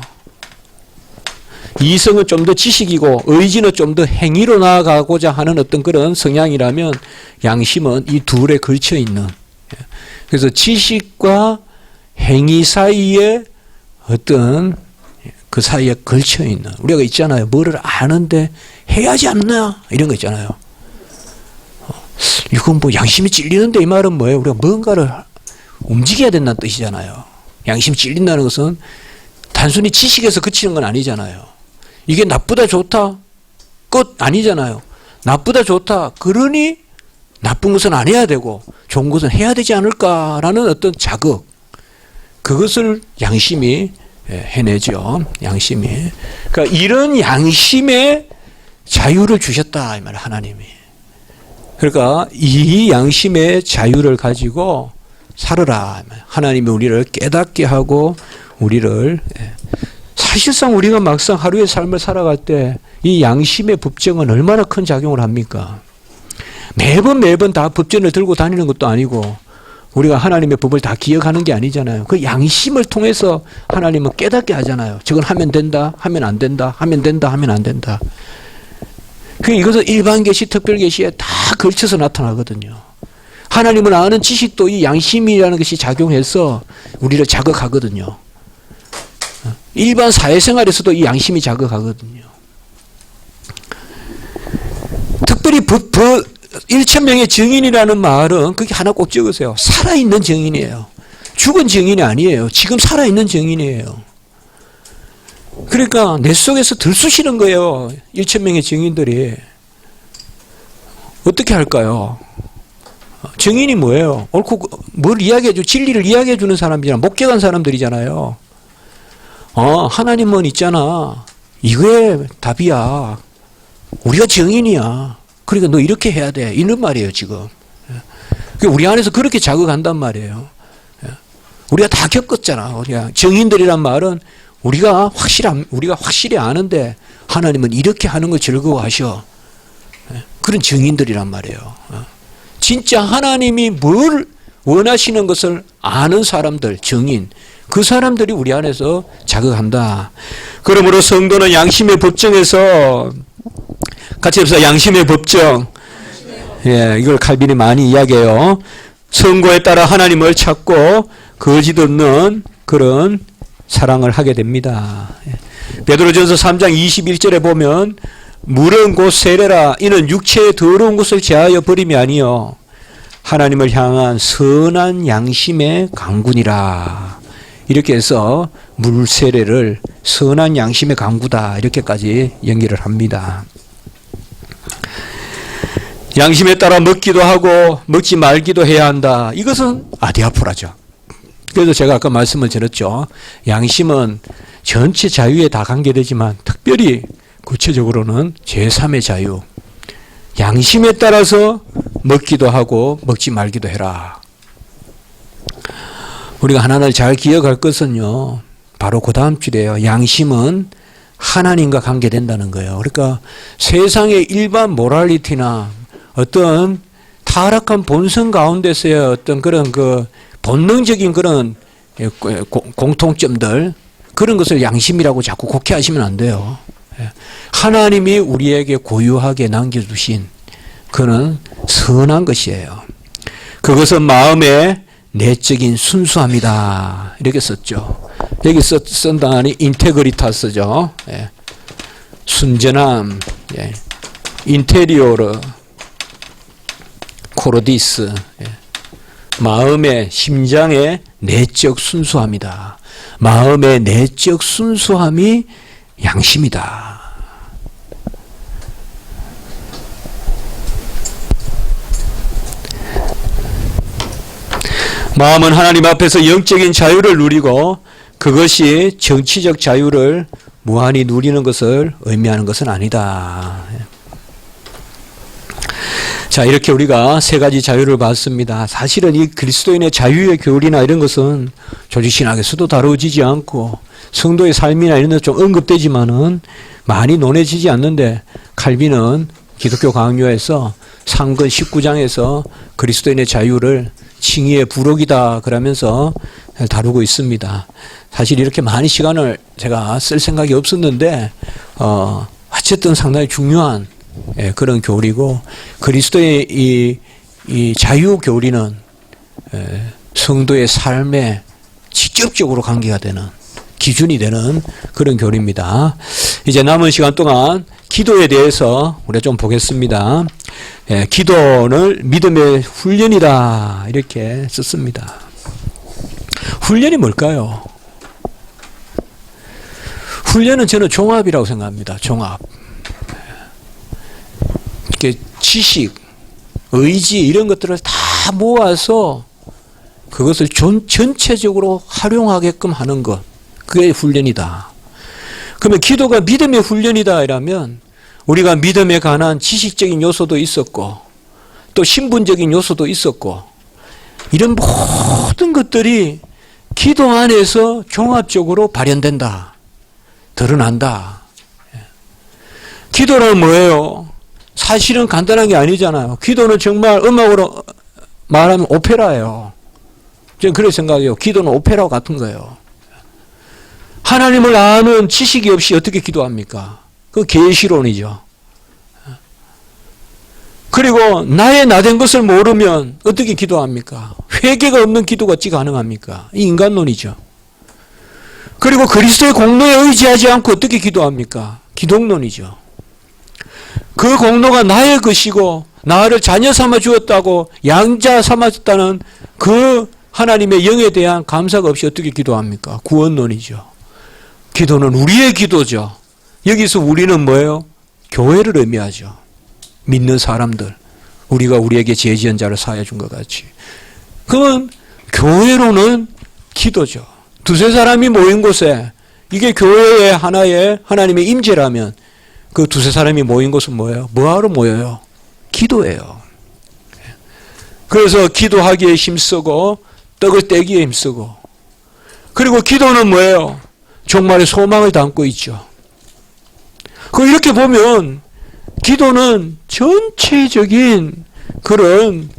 이성은 좀 더 지식이고 의지는 좀 더 행위로 나아가고자 하는 어떤 그런 성향이라면 양심은 이 둘에 걸쳐 있는. 그래서 지식과 행위 사이에 어떤 그 사이에 걸쳐 있는, 우리가 있잖아요. 뭐를 아는데 해야지 않나? 이런 거 있잖아요. 이건 뭐 양심이 찔리는데 이 말은 뭐예요? 우리가 뭔가를 움직여야 된다는 뜻이잖아요. 양심이 찔린다는 것은 단순히 지식에서 그치는 건 아니잖아요. 이게 나쁘다 좋다 끝 아니잖아요. 나쁘다 좋다 그러니 나쁜 것은 안 해야 되고 좋은 것은 해야 되지 않을까라는 어떤 자극, 그것을 양심이 해내죠. 양심이. 그러니까 이런 양심의 자유를 주셨다 이 말 하나님이. 그러니까 이 양심의 자유를 가지고 살아라. 하나님이 우리를 깨닫게 하고 우리를, 사실상 우리가 막상 하루의 삶을 살아갈 때 이 양심의 법정은 얼마나 큰 작용을 합니까? 매번 다 법전을 들고 다니는 것도 아니고 우리가 하나님의 법을 다 기억하는 게 아니잖아요. 그 양심을 통해서 하나님은 깨닫게 하잖아요. 저건 하면 된다, 하면 안 된다, 하면 된다, 하면 안 된다. 이것은 일반 계시, 특별 계시에 다 걸쳐서 나타나거든요. 하나님을 아는 지식도 이 양심이라는 것이 작용해서 우리를 자극하거든요. 일반 사회생활에서도 이 양심이 자극하거든요. 특별히 1,000명의 증인이라는 말은 그게 하나 꼭 적으세요. 살아있는 증인이에요. 죽은 증인이 아니에요. 지금 살아있는 증인이에요. 그러니까 내 속에서 들쑤시는 거예요. 1,000명의 증인들이. 어떻게 할까요? 증인이 뭐예요? 옳고 뭘 이야기해줘? 진리를 이야기해주는 사람이잖아. 목격한 사람들이잖아요. 하나님은 있잖아. 이거에 답이야. 우리가 증인이야. 그러니까 너 이렇게 해야 돼. 이런 말이에요, 지금. 우리 안에서 그렇게 자극한단 말이에요. 우리가 다 겪었잖아. 우리가 증인들이란 말은 우리가 확실히 아는데 하나님은 이렇게 하는 걸 즐거워하셔. 그런 증인들이란 말이에요. 진짜 하나님이 뭘 원하시는 것을 아는 사람들, 증인, 그 사람들이 우리 안에서 자극한다. 그러므로 성도는 양심의 법정에서, 같이 해보세요. 양심의 법정. 이걸 칼빈이 많이 이야기해요. 선고에 따라 하나님을 찾고 거짓 없는 그런 사랑을 하게 됩니다. 베드로전서 3장 21절에 보면 물은 곧 세례라 이는 육체의 더러운 것을 제하여 버림이 아니요 하나님을 향한 선한 양심의 강군이라. 이렇게 해서 물 세례를 선한 양심의 강구다 이렇게까지 연기를 합니다. 양심에 따라 먹기도 하고 먹지 말기도 해야 한다. 이것은 아디아포라죠. 그래서 제가 아까 말씀을 드렸죠. 양심은 전체 자유에 다 관계되지만 특별히 구체적으로는 제3의 자유. 양심에 따라서 먹기도 하고 먹지 말기도 해라. 우리가 하나를 잘 기억할 것은요. 바로 그 다음 줄이에요. 양심은 하나님과 관계된다는 거예요. 그러니까 세상의 일반 모랄리티나 어떤 타락한 본성 가운데서의 어떤 그런 그 본능적인 그런 공통점들, 그런 것을 양심이라고 자꾸 곡해하시면 안 돼요. 하나님이 우리에게 고유하게 남겨두신 그는 선한 것이에요. 그것은 마음의 내적인 순수함이다. 이렇게 썼죠. 여기 쓴 단어는 인테그리타스죠. 순전함, 인테리오르, 코르디스, 마음의 심장의 내적 순수함이다. 마음의 내적 순수함이 양심이다. 마음은 하나님 앞에서 영적인 자유를 누리고 그것이 정치적 자유를 무한히 누리는 것을 의미하는 것은 아니다. 자, 이렇게 우리가 세 가지 자유를 봤습니다. 사실은 이 그리스도인의 자유의 교리나 이런 것은 조직신학에서도 다루어지지 않고 성도의 삶이나 이런 데 좀 언급되지만은 많이 논해지지 않는데 칼빈은 기독교 강요에서 상근 19장에서 그리스도인의 자유를 칭의의 부록이다 그러면서 다루고 있습니다. 사실 이렇게 많은 시간을 제가 쓸 생각이 없었는데 어쨌든 상당히 중요한 그런 교리고, 그리스도의 이 자유 교리는 성도의 삶에 직접적으로 관계가 되는 기준이 되는 그런 교리입니다. 이제 남은 시간 동안 기도에 대해서 우리가 좀 보겠습니다. 기도는 믿음의 훈련이다 이렇게 썼습니다. 훈련이 뭘까요? 훈련은 저는 종합이라고 생각합니다. 종합. 이렇게 지식, 의지 이런 것들을 다 모아서 그것을 전체적으로 활용하게끔 하는 것. 그게 훈련이다. 그러면 기도가 믿음의 훈련이다 이라면 우리가 믿음에 관한 지식적인 요소도 있었고 또 신분적인 요소도 있었고 이런 모든 것들이 기도 안에서 종합적으로 발현된다. 드러난다. 기도는 뭐예요? 사실은 간단한 게 아니잖아요. 기도는 정말 음악으로 말하면 오페라예요. 저는 그렇게 생각해요. 기도는 오페라와 같은 거예요. 하나님을 아는 지식이 없이 어떻게 기도합니까? 그 계시론이죠. 그리고 나의 나된 것을 모르면 어떻게 기도합니까? 회개가 없는 기도가 어찌 가능합니까? 이 인간론이죠. 그리고 그리스도의 공로에 의지하지 않고 어떻게 기도합니까? 기독론이죠. 그 공로가 나의 것이고 나를 자녀 삼아 주었다고 양자 삼았다는 그 하나님의 영에 대한 감사가 없이 어떻게 기도합니까? 구원론이죠. 기도는 우리의 기도죠. 여기서 우리는 뭐예요? 교회를 의미하죠. 믿는 사람들. 우리가 우리에게 죄 지은 자를 사하여 준 것 같이. 그러면 교회로는 기도죠. 두세 사람이 모인 곳에 이게 교회의 하나의 하나님의 임재라면 그 두세 사람이 모인 곳은 뭐예요? 뭐하러 모여요? 기도예요. 그래서 기도하기에 힘쓰고 떡을 떼기에 힘쓰고 그리고 기도는 뭐예요? 종말의 소망을 담고 있죠. 이렇게 보면 기도는 전체적인 그런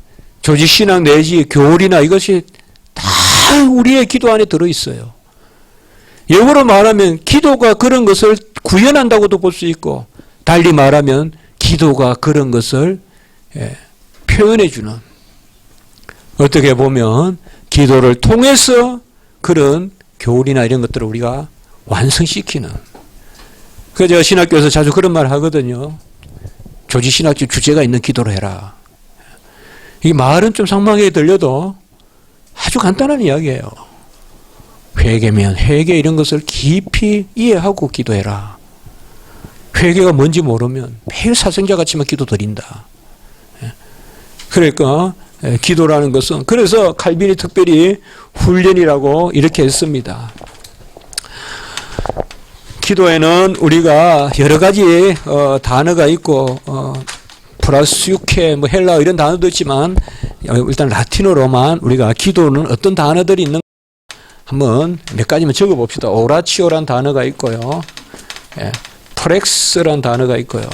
조직신앙 내지 교리나 이것이 다 우리의 기도 안에 들어있어요. 영어로 말하면 기도가 그런 것을 구현한다고도 볼 수 있고 달리 말하면 기도가 그런 것을 표현해주는 어떻게 보면 기도를 통해서 그런 교리나 이런 것들을 우리가 완성시키는 그래서 제가 신학교에서 자주 그런 말 하거든요. 조직신학교 주제가 있는 기도를 해라. 이 말은 좀 상막하게 들려도 아주 간단한 이야기예요. 회개면 회개 이런 것을 깊이 이해하고 기도해라. 회개가 뭔지 모르면 매일 사생자같이만 기도 드린다. 그러니까 기도라는 것은 그래서 칼빈이 특별히 훈련이라고 이렇게 했습니다. 기도에는 우리가 여러 가지 단어가 있고 플러스 육해, 헬라어 이런 단어도 있지만 일단 라틴어로만 우리가 기도는 어떤 단어들이 있는 한번 몇 가지만 적어봅시다. 오라치오란 단어가 있고요. 프렉스란 단어가 있고요.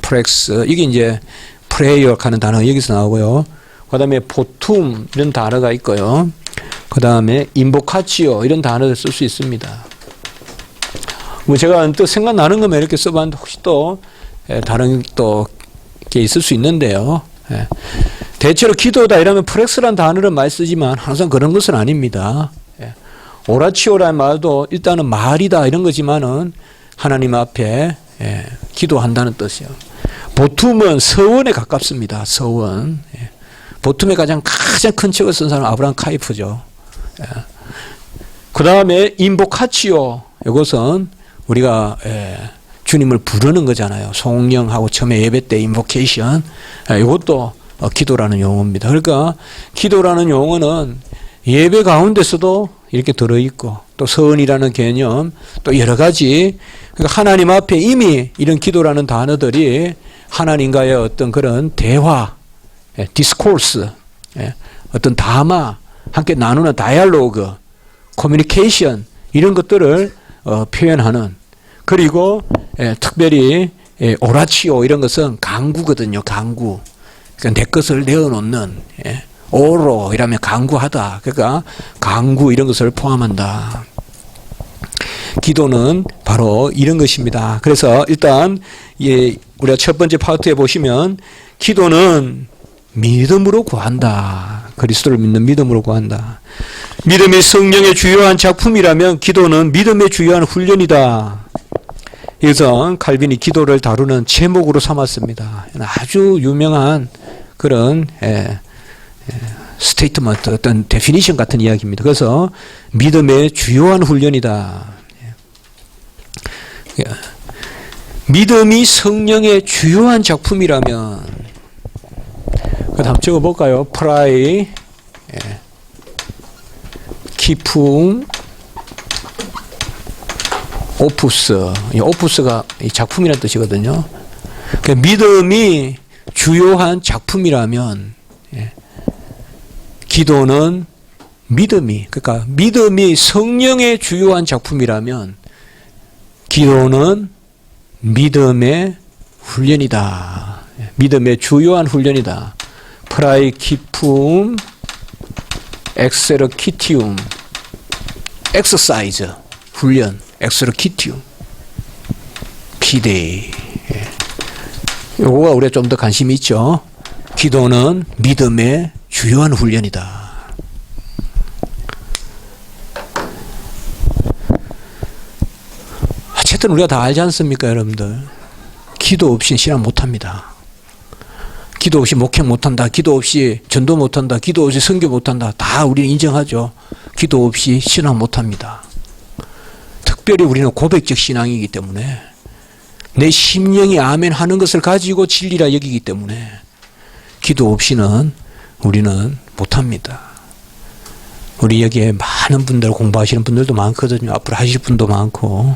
프렉스 이게 이제 프레이어 하는 단어가 여기서 나오고요. 그 다음에 보툼 이런 단어가 있고요. 그 다음에 인보카치오 이런 단어를 쓸 수 있습니다. 제가 또 생각나는 것만 이렇게 써봤는데 혹시 또 다른 또 게 있을 수 있는데요. 대체로 기도다 이러면 프렉스란 단어를 많이 쓰지만 항상 그런 것은 아닙니다. 오라치오라는 말도 일단은 말이다 이런 거지만은 하나님 앞에 기도한다는 뜻이요. 보툼은 서원에 가깝습니다. 서원. 보툼의 가장 큰 책을 쓴 사람은 아브라함 카이프죠. 그 다음에 인보카치오 이것은 우리가 주님을 부르는 거잖아요. 송영하고 처음에 예배 때 인보케이션 이것도 기도라는 용어입니다. 그러니까 기도라는 용어는 예배 가운데서도 이렇게 들어있고 또 서은이라는 개념 또 여러 가지 그러니까 하나님 앞에 이미 이런 기도라는 단어들이 하나님과의 어떤 그런 대화 디스코스 어떤 담화 함께 나누는 다이얼로그 커뮤니케이션 이런 것들을 표현하는 그리고 특별히 오라치오 이런 것은 강구거든요. 강구. 그러니까 내 것을 내어놓는 오로 이라면 강구하다. 그러니까 강구 이런 것을 포함한다. 기도는 바로 이런 것입니다. 그래서 일단 우리가 첫 번째 파트에 보시면 기도는 믿음으로 구한다. 그리스도를 믿는 믿음으로 구한다. 믿음이 성령의 주요한 작품이라면 기도는 믿음의 주요한 훈련이다. 이것은 칼빈이 기도를 다루는 제목으로 삼았습니다. 아주 유명한 그런 스테이트먼트, 어떤 데피니션 같은 이야기입니다. 그래서 믿음의 주요한 훈련이다. 믿음이 성령의 주요한 작품이라면, 그 다음 적어볼까요? 프라이, 기품, 오푸스. 이 오푸스가 이 작품이라는 뜻이거든요. 그러니까 믿음이 주요한 작품이라면, 기도는 그러니까 믿음이 성령의 주요한 작품이라면, 기도는 믿음의 훈련이다. 믿음의 주요한 훈련이다. 프라이키품 엑세르키티움, 엑서사이즈, 훈련, 엑세르키티움, 피데이. 요거가 우리가 좀 더 관심이 있죠. 기도는 믿음의 주요한 훈련이다. 어쨌든 우리가 다 알지 않습니까, 여러분들? 기도 없이 신앙 못합니다. 기도 없이 목회 못한다. 기도 없이 전도 못한다. 기도 없이 선교 못한다. 다 우리는 인정하죠. 기도 없이 신앙 못합니다. 특별히 우리는 고백적 신앙이기 때문에 내 심령이 아멘 하는 것을 가지고 진리라 여기기 때문에 기도 없이는 우리는 못합니다. 우리 여기에 많은 분들, 공부하시는 분들도 많거든요. 앞으로 하실 분도 많고,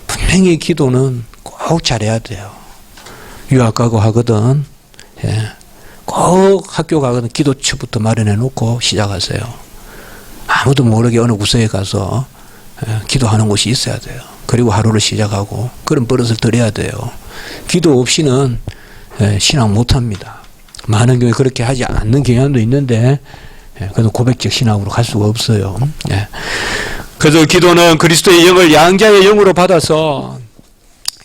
분명히 기도는 꼭 잘해야 돼요. 유학 가고 하거든, 꼭 학교 가거든 기도처부터 마련해 놓고 시작하세요. 아무도 모르게 어느 구석에 가서 기도하는 곳이 있어야 돼요. 그리고 하루를 시작하고 그런 버릇을 들여야 돼요. 기도 없이는 신앙 못합니다. 많은 경우에 그렇게 하지 않는 경향도 있는데 그래도 고백적 신앙으로 갈 수가 없어요. 그래서 기도는 그리스도의 영을 양자의 영으로 받아서,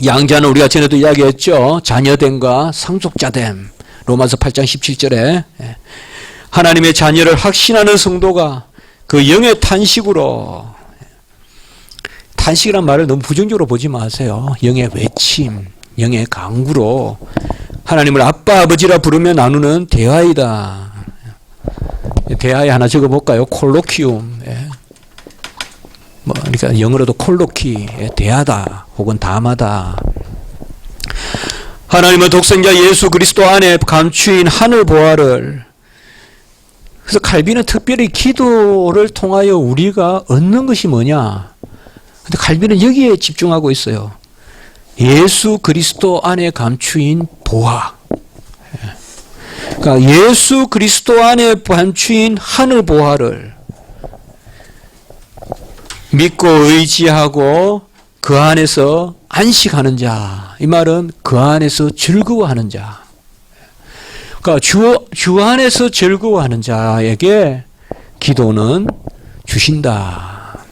양자는 우리가 전에도 이야기했죠. 자녀됨과 상속자됨. 로마서 8장 17절에 하나님의 자녀를 확신하는 성도가 그 영의 탄식으로, 탄식이란 말을 너무 부정적으로 보지 마세요. 영의 외침, 영의 강구로 하나님을 아빠 아버지라 부르며 나누는 대화이다. 대화에 하나 적어볼까요? 콜로키움. 그러니까 영어로도 콜로키, 대하다 혹은 담하다. 하나님은 독생자 예수 그리스도 안에 감추인 하늘 보화를, 그래서 칼빈은 특별히 기도를 통하여 우리가 얻는 것이 뭐냐? 근데 칼빈은 여기에 집중하고 있어요. 예수 그리스도 안에 감추인 보화. 그러니까 예수 그리스도 안에 감추인 하늘 보화를 믿고 의지하고 그 안에서 안식하는 자. 이 말은 그 안에서 즐거워하는 자. 그러니까 주 안에서 즐거워하는 자에게 기도는 주신다.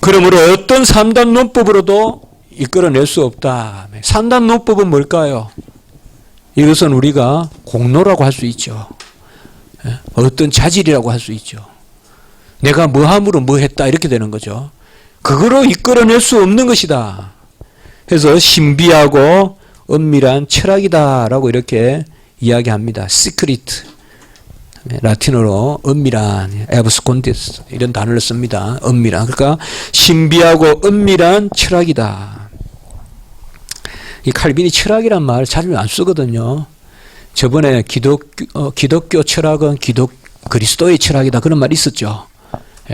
그러므로 어떤 3단 논법으로도 이끌어낼 수 없다. 3단 논법은 뭘까요? 이것은 우리가 공로라고 할 수 있죠. 어떤 자질이라고 할 수 있죠. 내가 뭐함으로 뭐 했다 이렇게 되는 거죠. 그거로 이끌어낼 수 없는 것이다. 그래서 신비하고 은밀한 철학이다라고 이렇게 이야기합니다. 시크리트, 라틴어로 은밀한, 에브스콘디스 이런 단어를 씁니다. 은밀한, 그러니까 신비하고 은밀한 철학이다. 이 칼빈이 철학이란 말을 자주 안 쓰거든요. 저번에 기독교 철학은 그리스도의 철학이다 그런 말이 있었죠.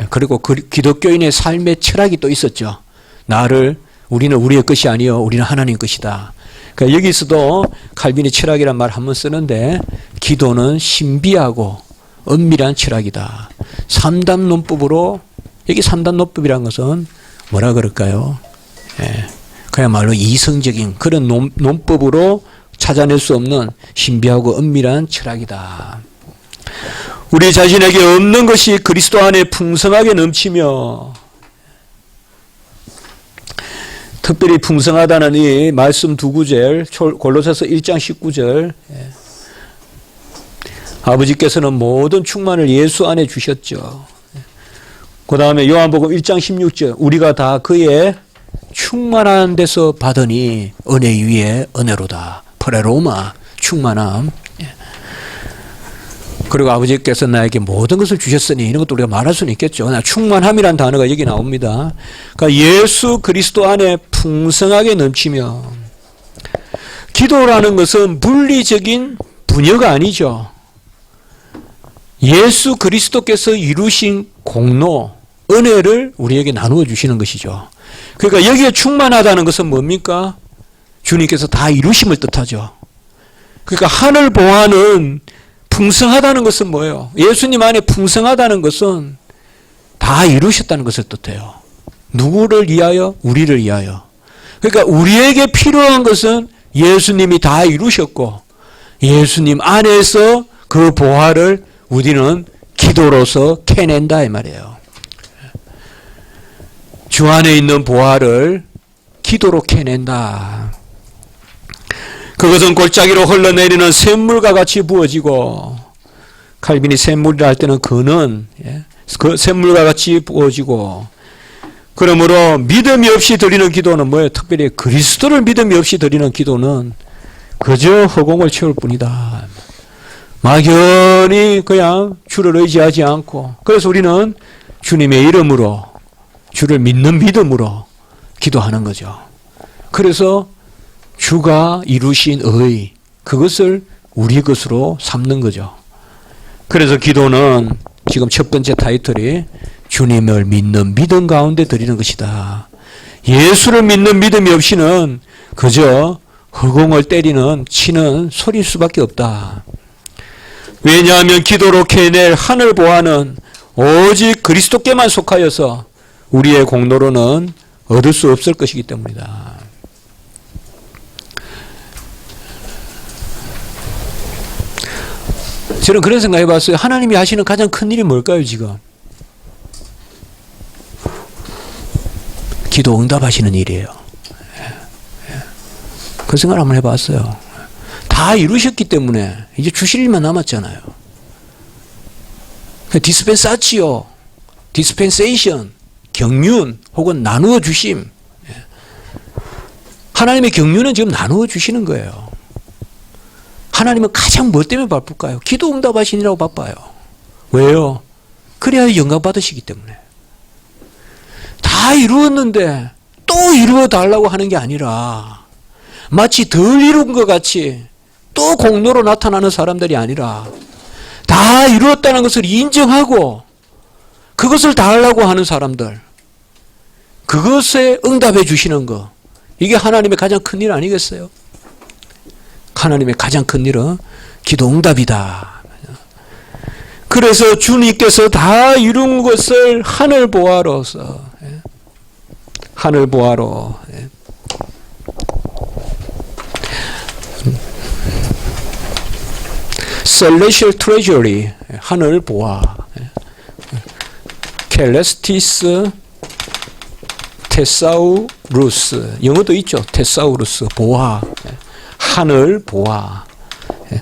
그리고 기독교인의 삶의 철학이 또 있었죠. 우리는 우리의 것이 아니요 우리는 하나님 것이다. 그러니까 여기서도 칼빈이 철학이란 말 한번 쓰는데, 기도는 신비하고 은밀한 철학이다. 3단 논법으로, 여기 3단 논법이라는 것은 뭐라 그럴까요? 그야말로 이성적인 그런 논법으로 찾아낼 수 없는 신비하고 은밀한 철학이다. 우리 자신에게 없는 것이 그리스도 안에 풍성하게 넘치며, 특별히 풍성하다는 이 말씀 두 구절, 골로새서 1장 19절, 아버지께서는 모든 충만을 예수 안에 주셨죠. 그 다음에 요한복음 1장 16절 우리가 다 그의 충만한 데서 받으니 은혜 위에 은혜로다. 프레로마 충만함. 그리고 아버지께서 나에게 모든 것을 주셨으니 이런 것도 우리가 말할 수는 있겠죠. 충만함이라는 단어가 여기 나옵니다. 그러니까 예수 그리스도 안에 풍성하게 넘치며 기도라는 것은 물리적인 분야가 아니죠. 예수 그리스도께서 이루신 공로, 은혜를 우리에게 나누어 주시는 것이죠. 그러니까 여기에 충만하다는 것은 뭡니까? 주님께서 다 이루심을 뜻하죠. 그러니까 하늘 보화는 풍성하다는 것은 뭐예요? 예수님 안에 풍성하다는 것은 다 이루셨다는 것을 뜻해요. 누구를 위하여? 우리를 위하여. 그러니까 우리에게 필요한 것은 예수님이 다 이루셨고 예수님 안에서 그 보화를 우리는 기도로서 캐낸다 이 말이에요. 주 안에 있는 보화를 기도로 캐낸다. 그것은 골짜기로 흘러내리는 샘물과 같이 부어지고 칼빈이 샘물이라 할 때는 그는 그 샘물과 같이 부어지고 그러므로 믿음이 없이 드리는 기도는 뭐예요? 특별히 그리스도를 믿음이 없이 드리는 기도는 그저 허공을 채울 뿐이다. 막연히 그냥 주를 의지하지 않고 그래서 우리는 주님의 이름으로 주를 믿는 믿음으로 기도하는 거죠. 그래서 주가 이루신 의 그것을 우리 것으로 삼는 거죠. 그래서 기도는 지금 첫 번째 타이틀이 주님을 믿는 믿음 가운데 드리는 것이다. 예수를 믿는 믿음이 없이는 그저 허공을 때리는 치는 소리일 수밖에 없다. 왜냐하면 기도로 캐낼 하늘 보화는 오직 그리스도께만 속하여서 우리의 공로로는 얻을 수 없을 것이기 때문이다. 저는 그런 생각 해봤어요. 하나님이 하시는 가장 큰 일이 뭘까요, 지금? 기도 응답하시는 일이에요. 그 생각을 한번 해봤어요. 다 이루셨기 때문에 이제 주실 일만 남았잖아요. 디스펜사치오, 디스펜세이션, 경륜 혹은 나누어 주심. 하나님의 경륜은 지금 나누어 주시는 거예요. 하나님은 가장 뭐 때문에 바쁠까요? 기도 응답하시느라고 바빠요. 왜요? 그래야 영광 받으시기 때문에. 다 이루었는데 또 이루어 달라고 하는 게 아니라 마치 덜 이룬 것 같이 또 공로로 나타나는 사람들이 아니라 다 이루었다는 것을 인정하고 그것을 다 하려고 하는 사람들, 그것에 응답해 주시는 것, 이게 하나님의 가장 큰 일 아니겠어요? 하나님의 가장 큰 일은 기도 응답이다. 그래서 주님께서 다 이룬 것을 하늘 보화로서, 하늘 보화로, celestial treasury, 하늘 보화, 켈레스티스 테사우루스, 영어도 있죠. 테사우루스, 보화, 하늘 보화,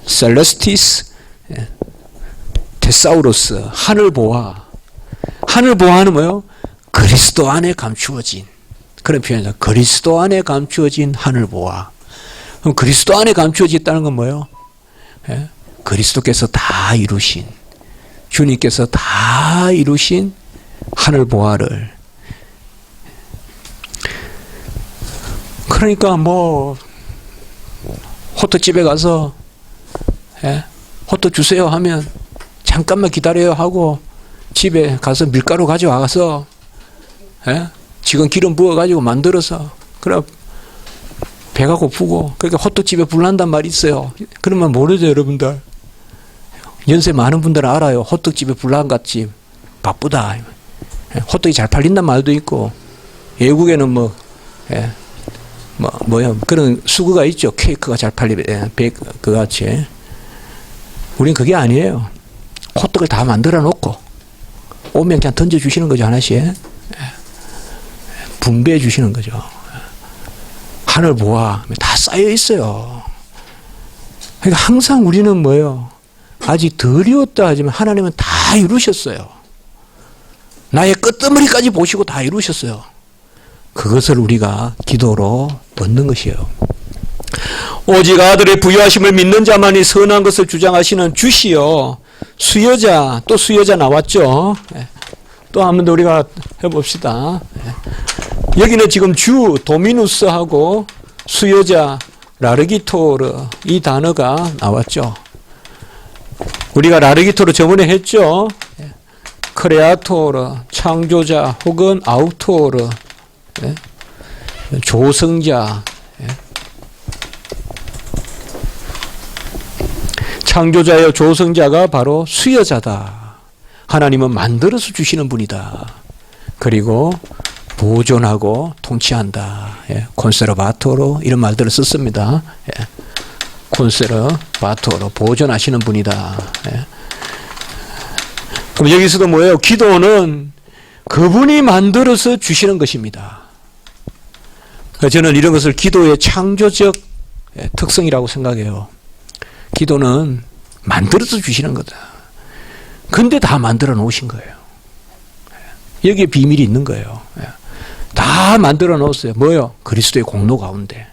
셀레스티스 테사우루스, 하늘 보화. 하늘 보화는 뭐예요? 그리스도 안에 감추어진, 그런 표현이죠. 그리스도 안에 감추어진 하늘 보화. 그럼 그리스도 안에 감추어졌다는 건 뭐예요? 그리스도께서 다 이루신, 주님께서 다 이루신 하늘 보화를. 그러니까 뭐 호떡집에 가서 호떡 주세요 하면 잠깐만 기다려요 하고 집에 가서 밀가루 가져와서 지금 기름 부어가지고 만들어서 그래 배가 고프고 그러니까 호떡집에 불난단 말이 있어요. 그러면 모르죠 여러분들. 연세 많은 분들은 알아요. 호떡집에 불난갓집 바쁘다. 호떡이 잘 팔린단 말도 있고 외국에는 뭐야 그런 수구가 있죠. 케이크가 잘 팔리는 그 같이. 우린 그게 아니에요. 호떡을 다 만들어 놓고 오면 그냥 던져 주시는 거죠. 하나씩 분배해 주시는 거죠. 하늘 보아 다 쌓여 있어요. 그러니까 항상 우리는 뭐예요? 아직 덜 이뤘다 하지만 하나님은 다 이루셨어요. 나의 끝머리까지 보시고 다 이루셨어요. 그것을 우리가 기도로 얻는 것이에요. 오직 아들의 부유하심을 믿는 자만이 선한 것을 주장하시는 주시요 수여자, 또 수여자 나왔죠. 또 한 번 더 우리가 해봅시다. 여기는 지금 주 도미누스하고 수여자 라르기토르 이 단어가 나왔죠. 우리가 라르기토르 저번에 했죠. 크레아토르 창조자 혹은 아우토르 조성자, 창조자여 조성자가 바로 수여자다. 하나님은 만들어서 주시는 분이다. 그리고 보존하고 통치한다. 콘세르바토로 이런 말들을 썼습니다. 콘세르바토로 보존하시는 분이다. 그럼 여기서도 뭐예요? 기도는 그분이 만들어서 주시는 것입니다. 저는 이런 것을 기도의 창조적 특성이라고 생각해요. 기도는 만들어서 주시는 거다. 근데 다 만들어 놓으신 거예요. 여기에 비밀이 있는 거예요. 다 만들어 놓았어요. 뭐요? 그리스도의 공로 가운데.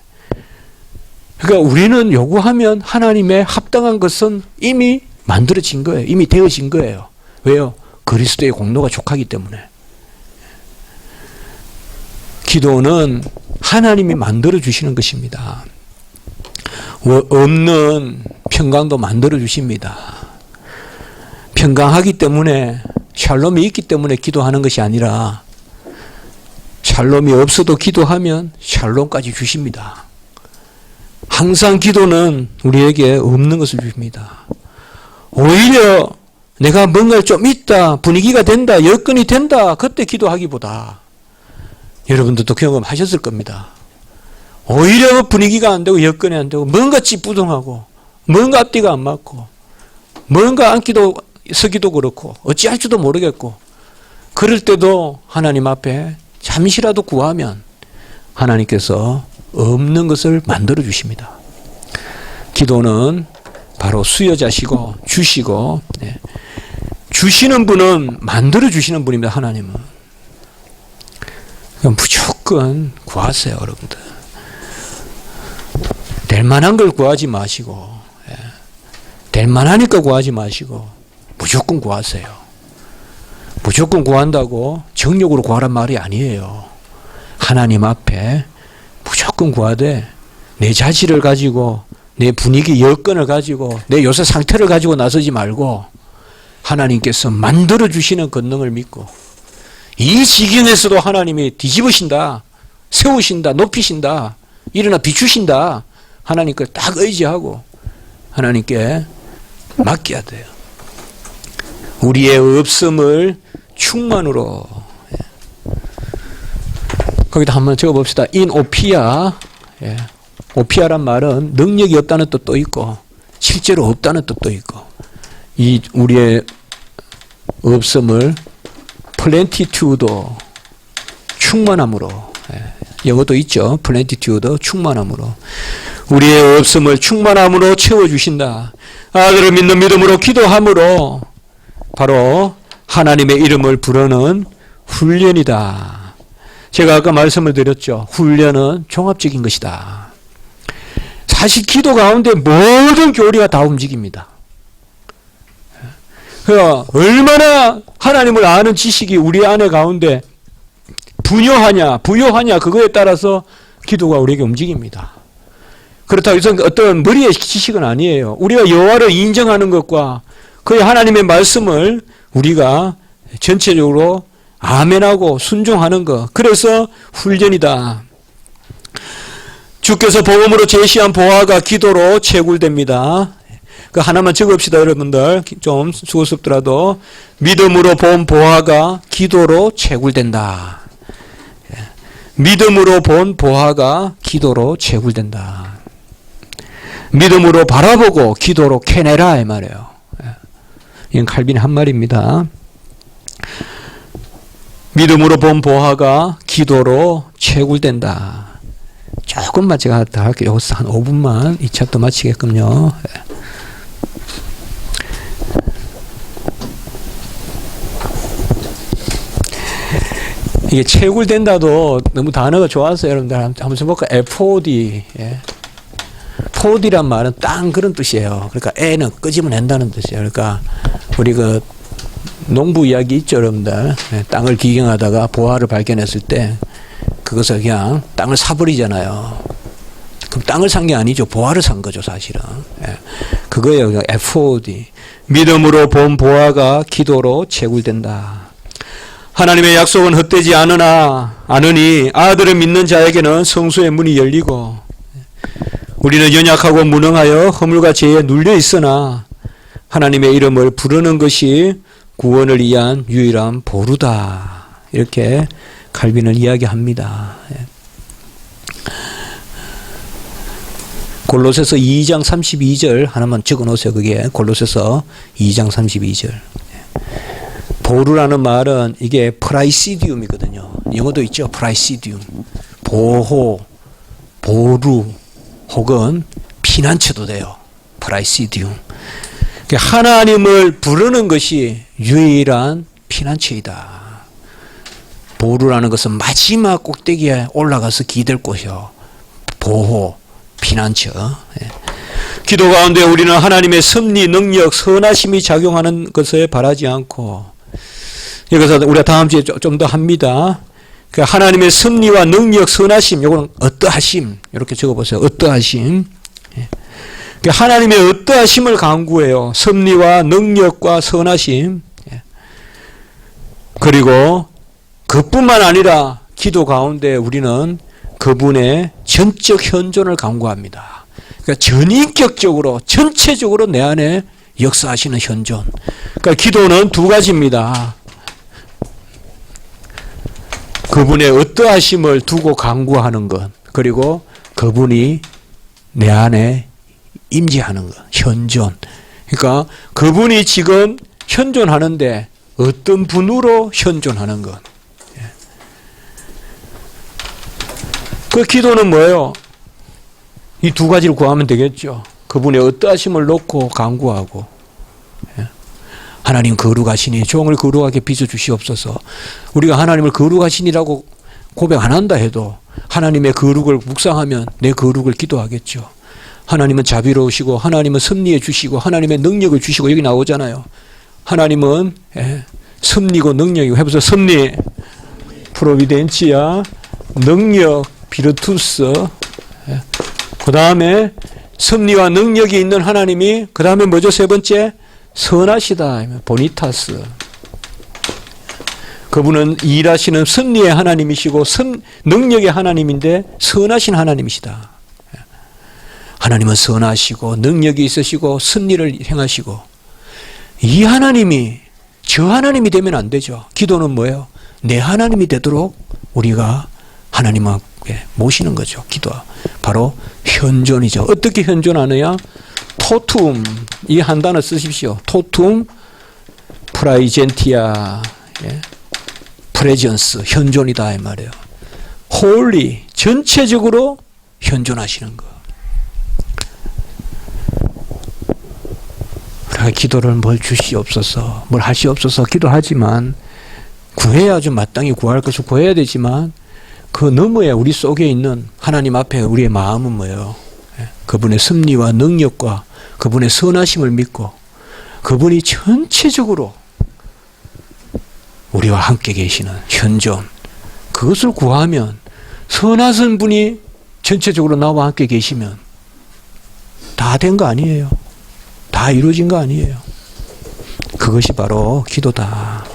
그러니까 우리는 요구하면 하나님의 합당한 것은 이미 만들어진 거예요. 이미 되어진 거예요. 왜요? 그리스도의 공로가 족하기 때문에. 기도는 하나님이 만들어 주시는 것입니다. 없는 평강도 만들어 주십니다. 평강하기 때문에, 샬롬이 있기 때문에 기도하는 것이 아니라 샬롬이 없어도 기도하면 샬롬까지 주십니다. 항상 기도는 우리에게 없는 것을 주십니다. 오히려 내가 뭔가 좀 있다, 분위기가 된다, 여건이 된다, 그때 기도하기보다 여러분들도 경험하셨을 겁니다. 오히려 분위기가 안 되고 여건이 안 되고 뭔가 찌뿌둥하고 뭔가 앞뒤가 안 맞고 뭔가 앉기도 서기도 그렇고 어찌할 줄도 모르겠고 그럴 때도 하나님 앞에 잠시라도 구하면 하나님께서 없는 것을 만들어 주십니다. 기도는 바로 수여자시고 주시고 주시는 분은 만들어 주시는 분입니다. 하나님은. 무조건 구하세요, 여러분들. 될 만한 걸 구하지 마시고 될 만하니까 구하지 마시고 무조건 구하세요. 무조건 구한다고 정력으로 구하란 말이 아니에요. 하나님 앞에 무조건 구하되 내 자질을 가지고 내 분위기 여건을 가지고 내 요새 상태를 가지고 나서지 말고 하나님께서 만들어 주시는 권능을 믿고 이 지경에서도 하나님이 뒤집으신다, 세우신다, 높이신다, 일어나 비추신다, 하나님께 딱 의지하고 하나님께 맡겨야 돼요. 우리의 없음을 충만으로. 거기다 한번 적어봅시다. 인 오피아. 오피아란 말은 능력이 없다는 뜻도 있고 실제로 없다는 뜻도 있고 이 우리의 없음을 플랜티튜도 충만함으로. 영어도 있죠. 플랜티튜도 충만함으로. 우리의 없음을 충만함으로 채워주신다. 아들을 믿는 믿음으로 기도함으로 바로 하나님의 이름을 부르는 훈련이다. 제가 아까 말씀을 드렸죠. 훈련은 종합적인 것이다. 사실 기도 가운데 모든 교리가 다 움직입니다. 얼마나 하나님을 아는 지식이 우리 안에 가운데 부여하냐 그거에 따라서 기도가 우리에게 움직입니다. 그렇다고 해서 어떤 머리의 지식은 아니에요. 우리가 여호와를 인정하는 것과 그의 하나님의 말씀을 우리가 전체적으로 아멘하고 순종하는 것. 그래서 훈련이다. 주께서 복음으로 제시한 보화가 기도로 채굴됩니다. 그 하나만 적읍시다, 여러분들. 좀 수고스럽더라도. 믿음으로 본 보화가 기도로 채굴된다. 믿음으로 본 보화가 기도로 채굴된다. 믿음으로 바라보고 기도로 캐내라 이 말이에요. 이건 칼빈의 한 말입니다. 믿음으로 본 보화가 기도로 채굴된다. 조금만 제가 더 할게요. 여기서 한 5분만 이 챕터 마치게끔요. 이게 채굴된다도 너무 단어가 좋아서 여러분들 한번 써볼까? FOD. 예. FOD란 말은 땅 그런 뜻이에요. 그러니까 애는 끄집어낸다는 뜻이에요. 그러니까 우리 그 농부 이야기 있죠, 여러분들. 예. 땅을 기경하다가 보화를 발견했을 때 그것을 그냥 땅을 사버리잖아요. 그럼 땅을 산 게 아니죠. 보화를 산 거죠, 사실은. 예. 그거예요. FOD. 믿음으로 본 보화가 기도로 채굴된다. 하나님의 약속은 헛되지 않으니 아들을 믿는 자에게는 성소의 문이 열리고 우리는 연약하고 무능하여 허물과 죄에 눌려 있으나 하나님의 이름을 부르는 것이 구원을 위한 유일한 보루다. 이렇게 칼빈은 이야기합니다. 골로새서 2장 32절 하나만 적어 놓으세요. 그게 골로새서 2장 32절. 보루라는 말은 이게 프라이시디움이거든요. 영어도 있죠. 프라이시디움. 보호, 보루 혹은 피난처도 돼요. 프라이시디움. 하나님을 부르는 것이 유일한 피난처이다. 보루라는 것은 마지막 꼭대기에 올라가서 기댈 곳이요. 보호, 피난처. 기도 가운데 우리는 하나님의 섭리, 능력, 선하심이 작용하는 것을 바라지 않고 여기서 우리가 다음 주에 좀 더 합니다. 하나님의 섭리와 능력, 선하심, 요거는 어떠하심 이렇게 적어보세요. 어떠하심. 하나님의 어떠하심을 강구해요. 섭리와 능력과 선하심. 그리고 그뿐만 아니라 기도 가운데 우리는 그분의 전적 현존을 강구합니다. 그러니까 전인격적으로 전체적으로 내 안에 역사하시는 현존. 그러니까 기도는 두 가지입니다. 그분의 어떠하심을 두고 강구하는 것, 그리고 그분이 내 안에 임재하는 것, 현존. 그러니까 그분이 지금 현존하는데 어떤 분으로 현존하는 것. 그 기도는 뭐예요? 이 두 가지를 구하면 되겠죠. 그분의 어떠하심을 놓고 강구하고, 하나님 거룩하시니 종을 거룩하게 빚어주시옵소서. 우리가 하나님을 거룩하시니라고 고백 안 한다 해도 하나님의 거룩을 묵상하면 내 거룩을 기도하겠죠. 하나님은 자비로우시고 하나님은 섭리해 주시고 하나님의 능력을 주시고 여기 나오잖아요. 하나님은 섭리고 능력이고 해보세요. 섭리, 프로비덴치아, 능력, 비르투스. 그 다음에 섭리와 능력이 있는 하나님이 그 다음에 뭐죠? 세 번째 선하시다. 보니타스. 그분은 일하시는 섭리의 하나님이시고 능력의 하나님인데 선하신 하나님이시다. 하나님은 선하시고 능력이 있으시고 섭리를 행하시고 이 하나님이 저 하나님이 되면 안 되죠. 기도는 뭐예요? 내 하나님이 되도록 우리가 하나님 앞에 모시는 거죠. 기도. 바로 현존이죠. 어떻게 현존하느냐? 토툼. 이 한 단어 쓰십시오. 토툼 프라이젠티아. 프레전스. 현존이다 이 말이에요. 홀리. 전체적으로 현존하시는 거. 우리가 기도를 뭘 주시옵소서, 뭘 하시옵소서 기도하지만 구해야죠. 마땅히 구할 것을 구해야 되지만 그 너머에 우리 속에 있는 하나님 앞에 우리의 마음은 뭐예요? 그분의 섭리와 능력과 그분의 선하심을 믿고 그분이 전체적으로 우리와 함께 계시는 현존, 그것을 구하면 선하신 분이 전체적으로 나와 함께 계시면 다 된 거 아니에요. 다 이루어진 거 아니에요. 그것이 바로 기도다.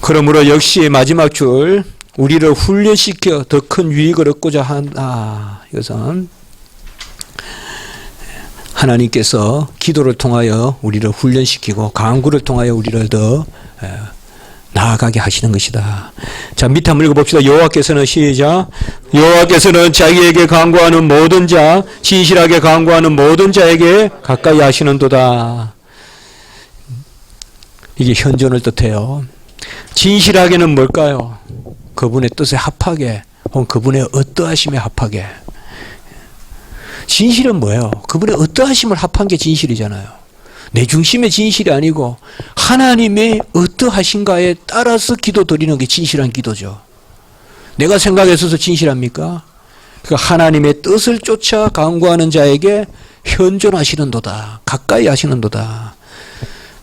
그러므로 역시 마지막 줄, 우리를 훈련시켜 더 큰 유익을 얻고자 한다. 이것은 하나님께서 기도를 통하여 우리를 훈련시키고 강구를 통하여 우리를 더 나아가게 하시는 것이다. 자, 밑에 한번 읽어봅시다. 여호와께서는 시작. 여호와께서는 자기에게 강구하는 모든 자, 진실하게 강구하는 모든 자에게 가까이 하시는도다. 이게 현존을 뜻해요. 진실하게는 뭘까요? 그분의 뜻에 합하게, 혹은 그분의 어떠하심에 합하게. 진실은 뭐예요? 그분의 어떠하심을 합한 게 진실이잖아요. 내 중심의 진실이 아니고 하나님의 어떠하신가에 따라서 기도 드리는 게 진실한 기도죠. 내가 생각했어서 진실합니까? 그러니까 하나님의 뜻을 쫓아 간구하는 자에게 현존하시는도다. 가까이 하시는도다.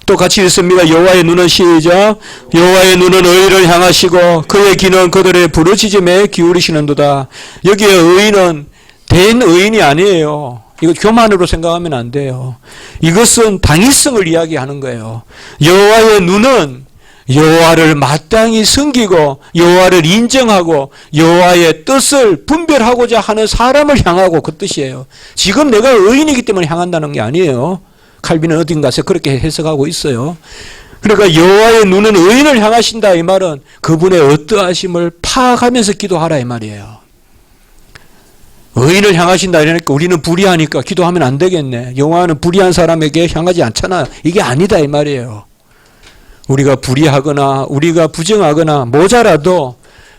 또 같이 읽습니다. 여호와의 눈은 시작. 여호와의 눈은 의를 향하시고 그의 귀는 그들의 부르짖음에 기울이시는도다. 여기에 의인은 된 의인이 아니에요. 이거 교만으로 생각하면 안 돼요. 이것은 당위성을 이야기하는 거예요. 여호와의 눈은 여호와를 마땅히 섬기고 여호와를 인정하고 여호와의 뜻을 분별하고자 하는 사람을 향하고 그 뜻이에요. 지금 내가 의인이기 때문에 향한다는 게 아니에요. 칼빈은 어딘가에서 그렇게 해석하고 있어요. 그러니까 여호와의 눈은 의인을 향하신다 이 말은 그분의 어떠하심을 파악하면서 기도하라 이 말이에요. 의인을 향하신다 이러니까 우리는 불의하니까 기도하면 안 되겠네. 여호와는 불의한 사람에게 향하지 않잖아. 이게 아니다 이 말이에요. 우리가 불의하거나 우리가 부정하거나 모자라도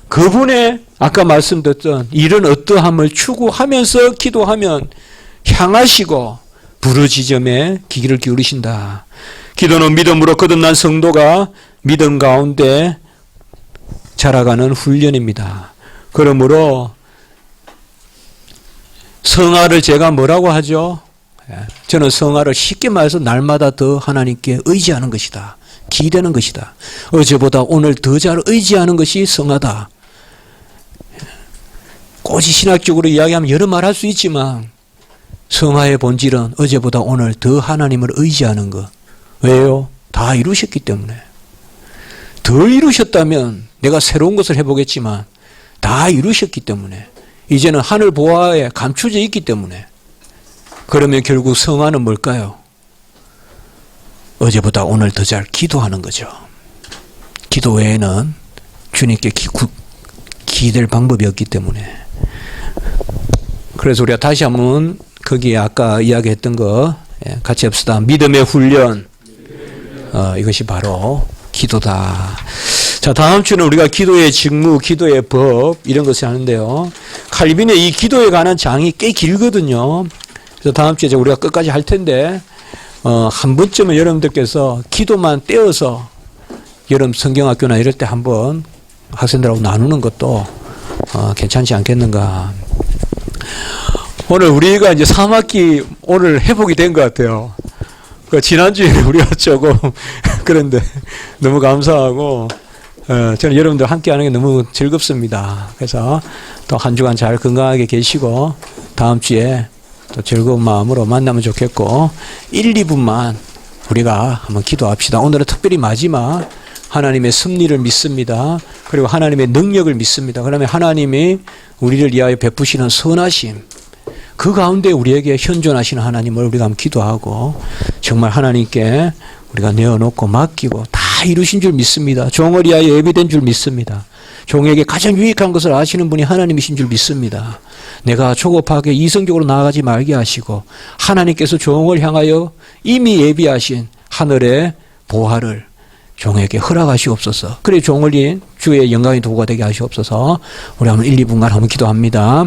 그분의 아까 말씀드렸던 이런 어떠함을 추구하면서 기도하면 향하시고 부르짖음에 귀를 기울이신다. 기도는 믿음으로 거듭난 성도가 믿음 가운데 자라가는 훈련입니다. 그러므로 성화를 제가 뭐라고 하죠? 저는 성화를 쉽게 말해서 날마다 더 하나님께 의지하는 것이다. 기대는 것이다. 어제보다 오늘 더 잘 의지하는 것이 성화다. 꼬시 신학적으로 이야기하면 여러 말 할 수 있지만 성화의 본질은 어제보다 오늘 더 하나님을 의지하는 것. 왜요? 다 이루셨기 때문에. 덜 이루셨다면 내가 새로운 것을 해보겠지만 다 이루셨기 때문에 이제는 하늘 보화에 감춰져 있기 때문에 그러면 결국 성화는 뭘까요? 어제보다 오늘 더 잘 기도하는 거죠. 기도 외에는 주님께 기댈 방법이 없기 때문에. 그래서 우리가 다시 한번 거기에 아까 이야기했던 거 같이 합시다. 믿음의 훈련. 이것이 바로 기도다. 자, 다음 주는 우리가 기도의 직무, 기도의 법 이런 것을 하는데요. 칼빈의 이 기도에 관한 장이 꽤 길거든요. 그래서 다음 주에 우리가 끝까지 할 텐데 한 번쯤은 여러분들께서 기도만 떼어서 여름 성경학교나 이럴 때 한번 학생들하고 나누는 것도 괜찮지 않겠는가. 오늘 우리가 이제 3학기 오늘 회복이 된 것 같아요. 지난주에 우리가 조금 그런데 너무 감사하고 저는 여러분들 함께 하는 게 너무 즐겁습니다. 그래서 또 한 주간 잘 건강하게 계시고 다음 주에 또 즐거운 마음으로 만나면 좋겠고 1, 2분만 우리가 한번 기도합시다. 오늘은 특별히 마지막 하나님의 섭리를 믿습니다. 그리고 하나님의 능력을 믿습니다. 그러면 하나님이 우리를 위하여 베푸시는 선하심 그 가운데 우리에게 현존하시는 하나님을 우리가 한번 기도하고 정말 하나님께 우리가 내어놓고 맡기고 다 이루신 줄 믿습니다. 종을 위하여 예비된 줄 믿습니다. 종에게 가장 유익한 것을 아시는 분이 하나님이신 줄 믿습니다. 내가 조급하게 이성적으로 나아가지 말게 하시고 하나님께서 종을 향하여 이미 예비하신 하늘의 보화를 종에게 허락하시옵소서. 그래 종을 위해 주의 영광의 도구가 되게 하시옵소서. 우리 한번 1, 2분간 한번 기도합니다.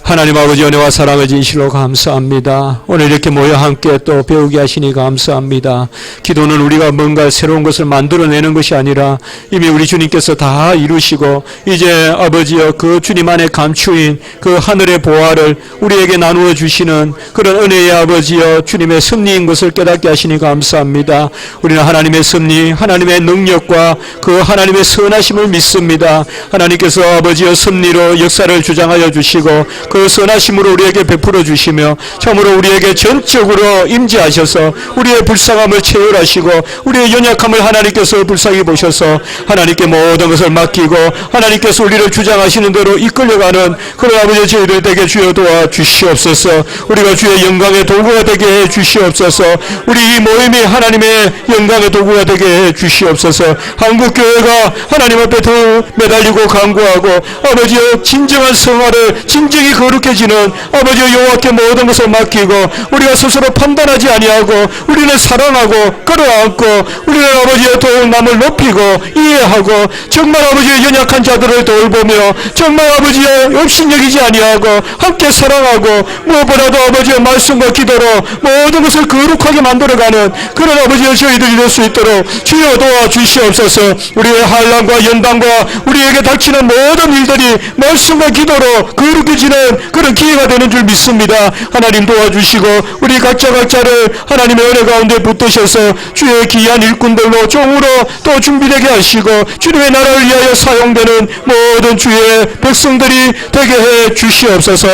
하나님 아버지 은혜와 사랑을 진실로 감사합니다. 오늘 이렇게 모여 함께 또 배우게 하시니 감사합니다. 기도는 우리가 뭔가 새로운 것을 만들어내는 것이 아니라 이미 우리 주님께서 다 이루시고 이제 아버지여 그 주님 안에 감추인 그 하늘의 보화를 우리에게 나누어 주시는 그런 은혜의 아버지여 주님의 섭리인 것을 깨닫게 하시니 감사합니다. 우리는 하나님의 섭리, 하나님의 능력과 그 하나님의 선하심을 믿습니다. 하나님께서 아버지의 섭리로 역사를 주장하여 주시고 그 선하심으로 우리에게 베풀어 주시며 참으로 우리에게 전적으로 임재하셔서 우리의 불쌍함을 체휼하시고 우리의 연약함을 하나님께서 불쌍히 보셔서 하나님께 모든 것을 맡기고 하나님께서 우리를 주장하시는 대로 이끌려가는 그런 아버지의 저희들 되게 주여 도와주시옵소서. 우리가 주의 영광의 도구가 되게 해 주시옵소서. 우리 이 모임이 하나님의 영광의 도구가 되게 해 주시옵소서. 한국교회가 하나님 앞에 앞에 더 매달리고 간구하고 아버지여 진정한 성화를 진정이 거룩해지는 아버지여 여호와께 모든 것을 맡기고 우리가 스스로 판단하지 아니하고 우리는 사랑하고 끌어안고 우리는 아버지여 더욱 남을 높이고 이해하고 정말 아버지여 연약한 자들을 돌보며 정말 아버지여 업신여기지 아니하고 함께 사랑하고 무엇보다도 아버지여 말씀과 기도로 모든 것을 거룩하게 만들어가는 그런 아버지여 저희들이 될 수 있도록 주여 도와주시옵소서. 우리의 환난과 연단과 우리에게 닥치는 모든 일들이 말씀과 기도로 거룩해지는 그런 기회가 되는 줄 믿습니다. 하나님 도와주시고 우리 각자를 하나님의 은혜 가운데 붙드셔서 주의 귀한 일꾼들로 종으로 또 준비되게 하시고 주님의 나라를 위하여 사용되는 모든 주의 백성들이 되게 해 주시옵소서.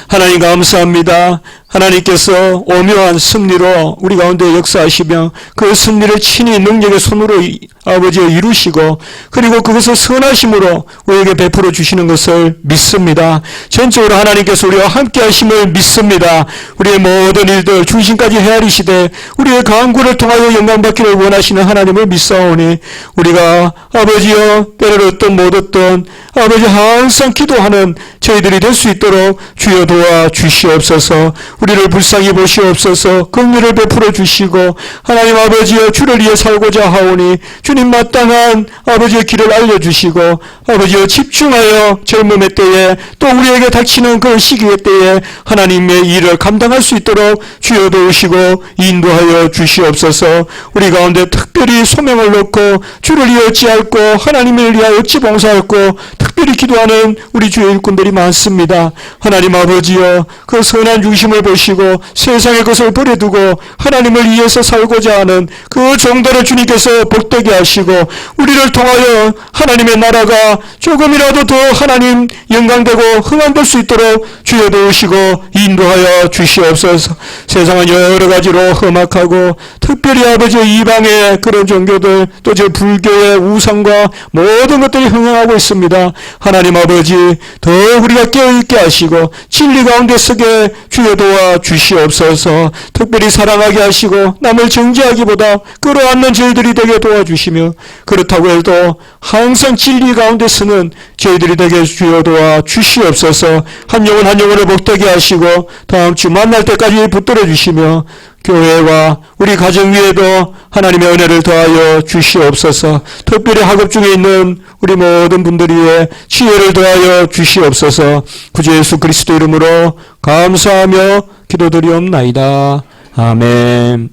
하나님 감사합니다. 하나님께서 오묘한 승리로 우리 가운데 역사하시며 그 승리를 친히 능력의 손으로 아버지여 이루시고 그리고 그것을 선하심으로 우리에게 베풀어 주시는 것을 믿습니다. 전적으로 하나님께서 우리와 함께 하심을 믿습니다. 우리의 모든 일들 중심까지 헤아리시되 우리의 간구를 통하여 영광받기를 원하시는 하나님을 믿사오니 우리가 아버지여 때를 얻든 못 얻든 아버지 항상 기도하는 저희들이 될 수 있도록 주여 도와 주시옵소서. 우리를 불쌍히 보시옵소서. 긍휼을 베풀어 주시고 하나님 아버지여 주를 위해 살고자 하오니 주님 마땅한 아버지의 길을 알려주시고 아버지여 집중하여 젊음의 때에 또 우리에게 닥치는 그 시기의 때에 하나님의 일을 감당할 수 있도록 주여 도우시고 인도하여 주시옵소서. 우리 가운데 특별히 소명을 놓고 주를 위해 어찌할고 하나님을 위하여 어찌 봉사할고 특별히 기도하는 우리 주의 일꾼들이 많습니다. 하나님 아버지여 그 선한 중심을 보시고 세상의 것을 버려두고 하나님을 위해서 살고자 하는 그 종들을 주님께서 복되게 하시고 우리를 통하여 하나님의 나라가 조금이라도 더 하나님 영광되고 흥한될 수 있도록 주여 도우시고 인도하여 주시옵소서. 세상은 여러 가지로 험악하고 특별히 아버지 이방의 그런 종교들 또 저 불교의 우상과 모든 것들이 흥행하고 있습니다. 하나님 아버지 더 우리가 깨어있게 하시고 진리 가운데 서게 주여 도와 주시옵소서. 특별히 사랑하게 하시고 남을 정죄하기보다 끌어안는 저희들이 되게 도와주시며 그렇다고 해도 항상 진리 가운데 서는 저희들이 되게 주여 도와 주시옵소서. 한 영혼 한 영혼을 복되게 하시고 다음 주 만날 때까지 붙들어 주시며 교회와 우리 가정 위에도 하나님의 은혜를 더하여 주시옵소서. 특별히 학업 중에 있는 우리 모든 분들 위해 지혜를 더하여 주시옵소서. 구주 예수 그리스도 이름으로 감사하며 기도드리옵나이다. 아멘.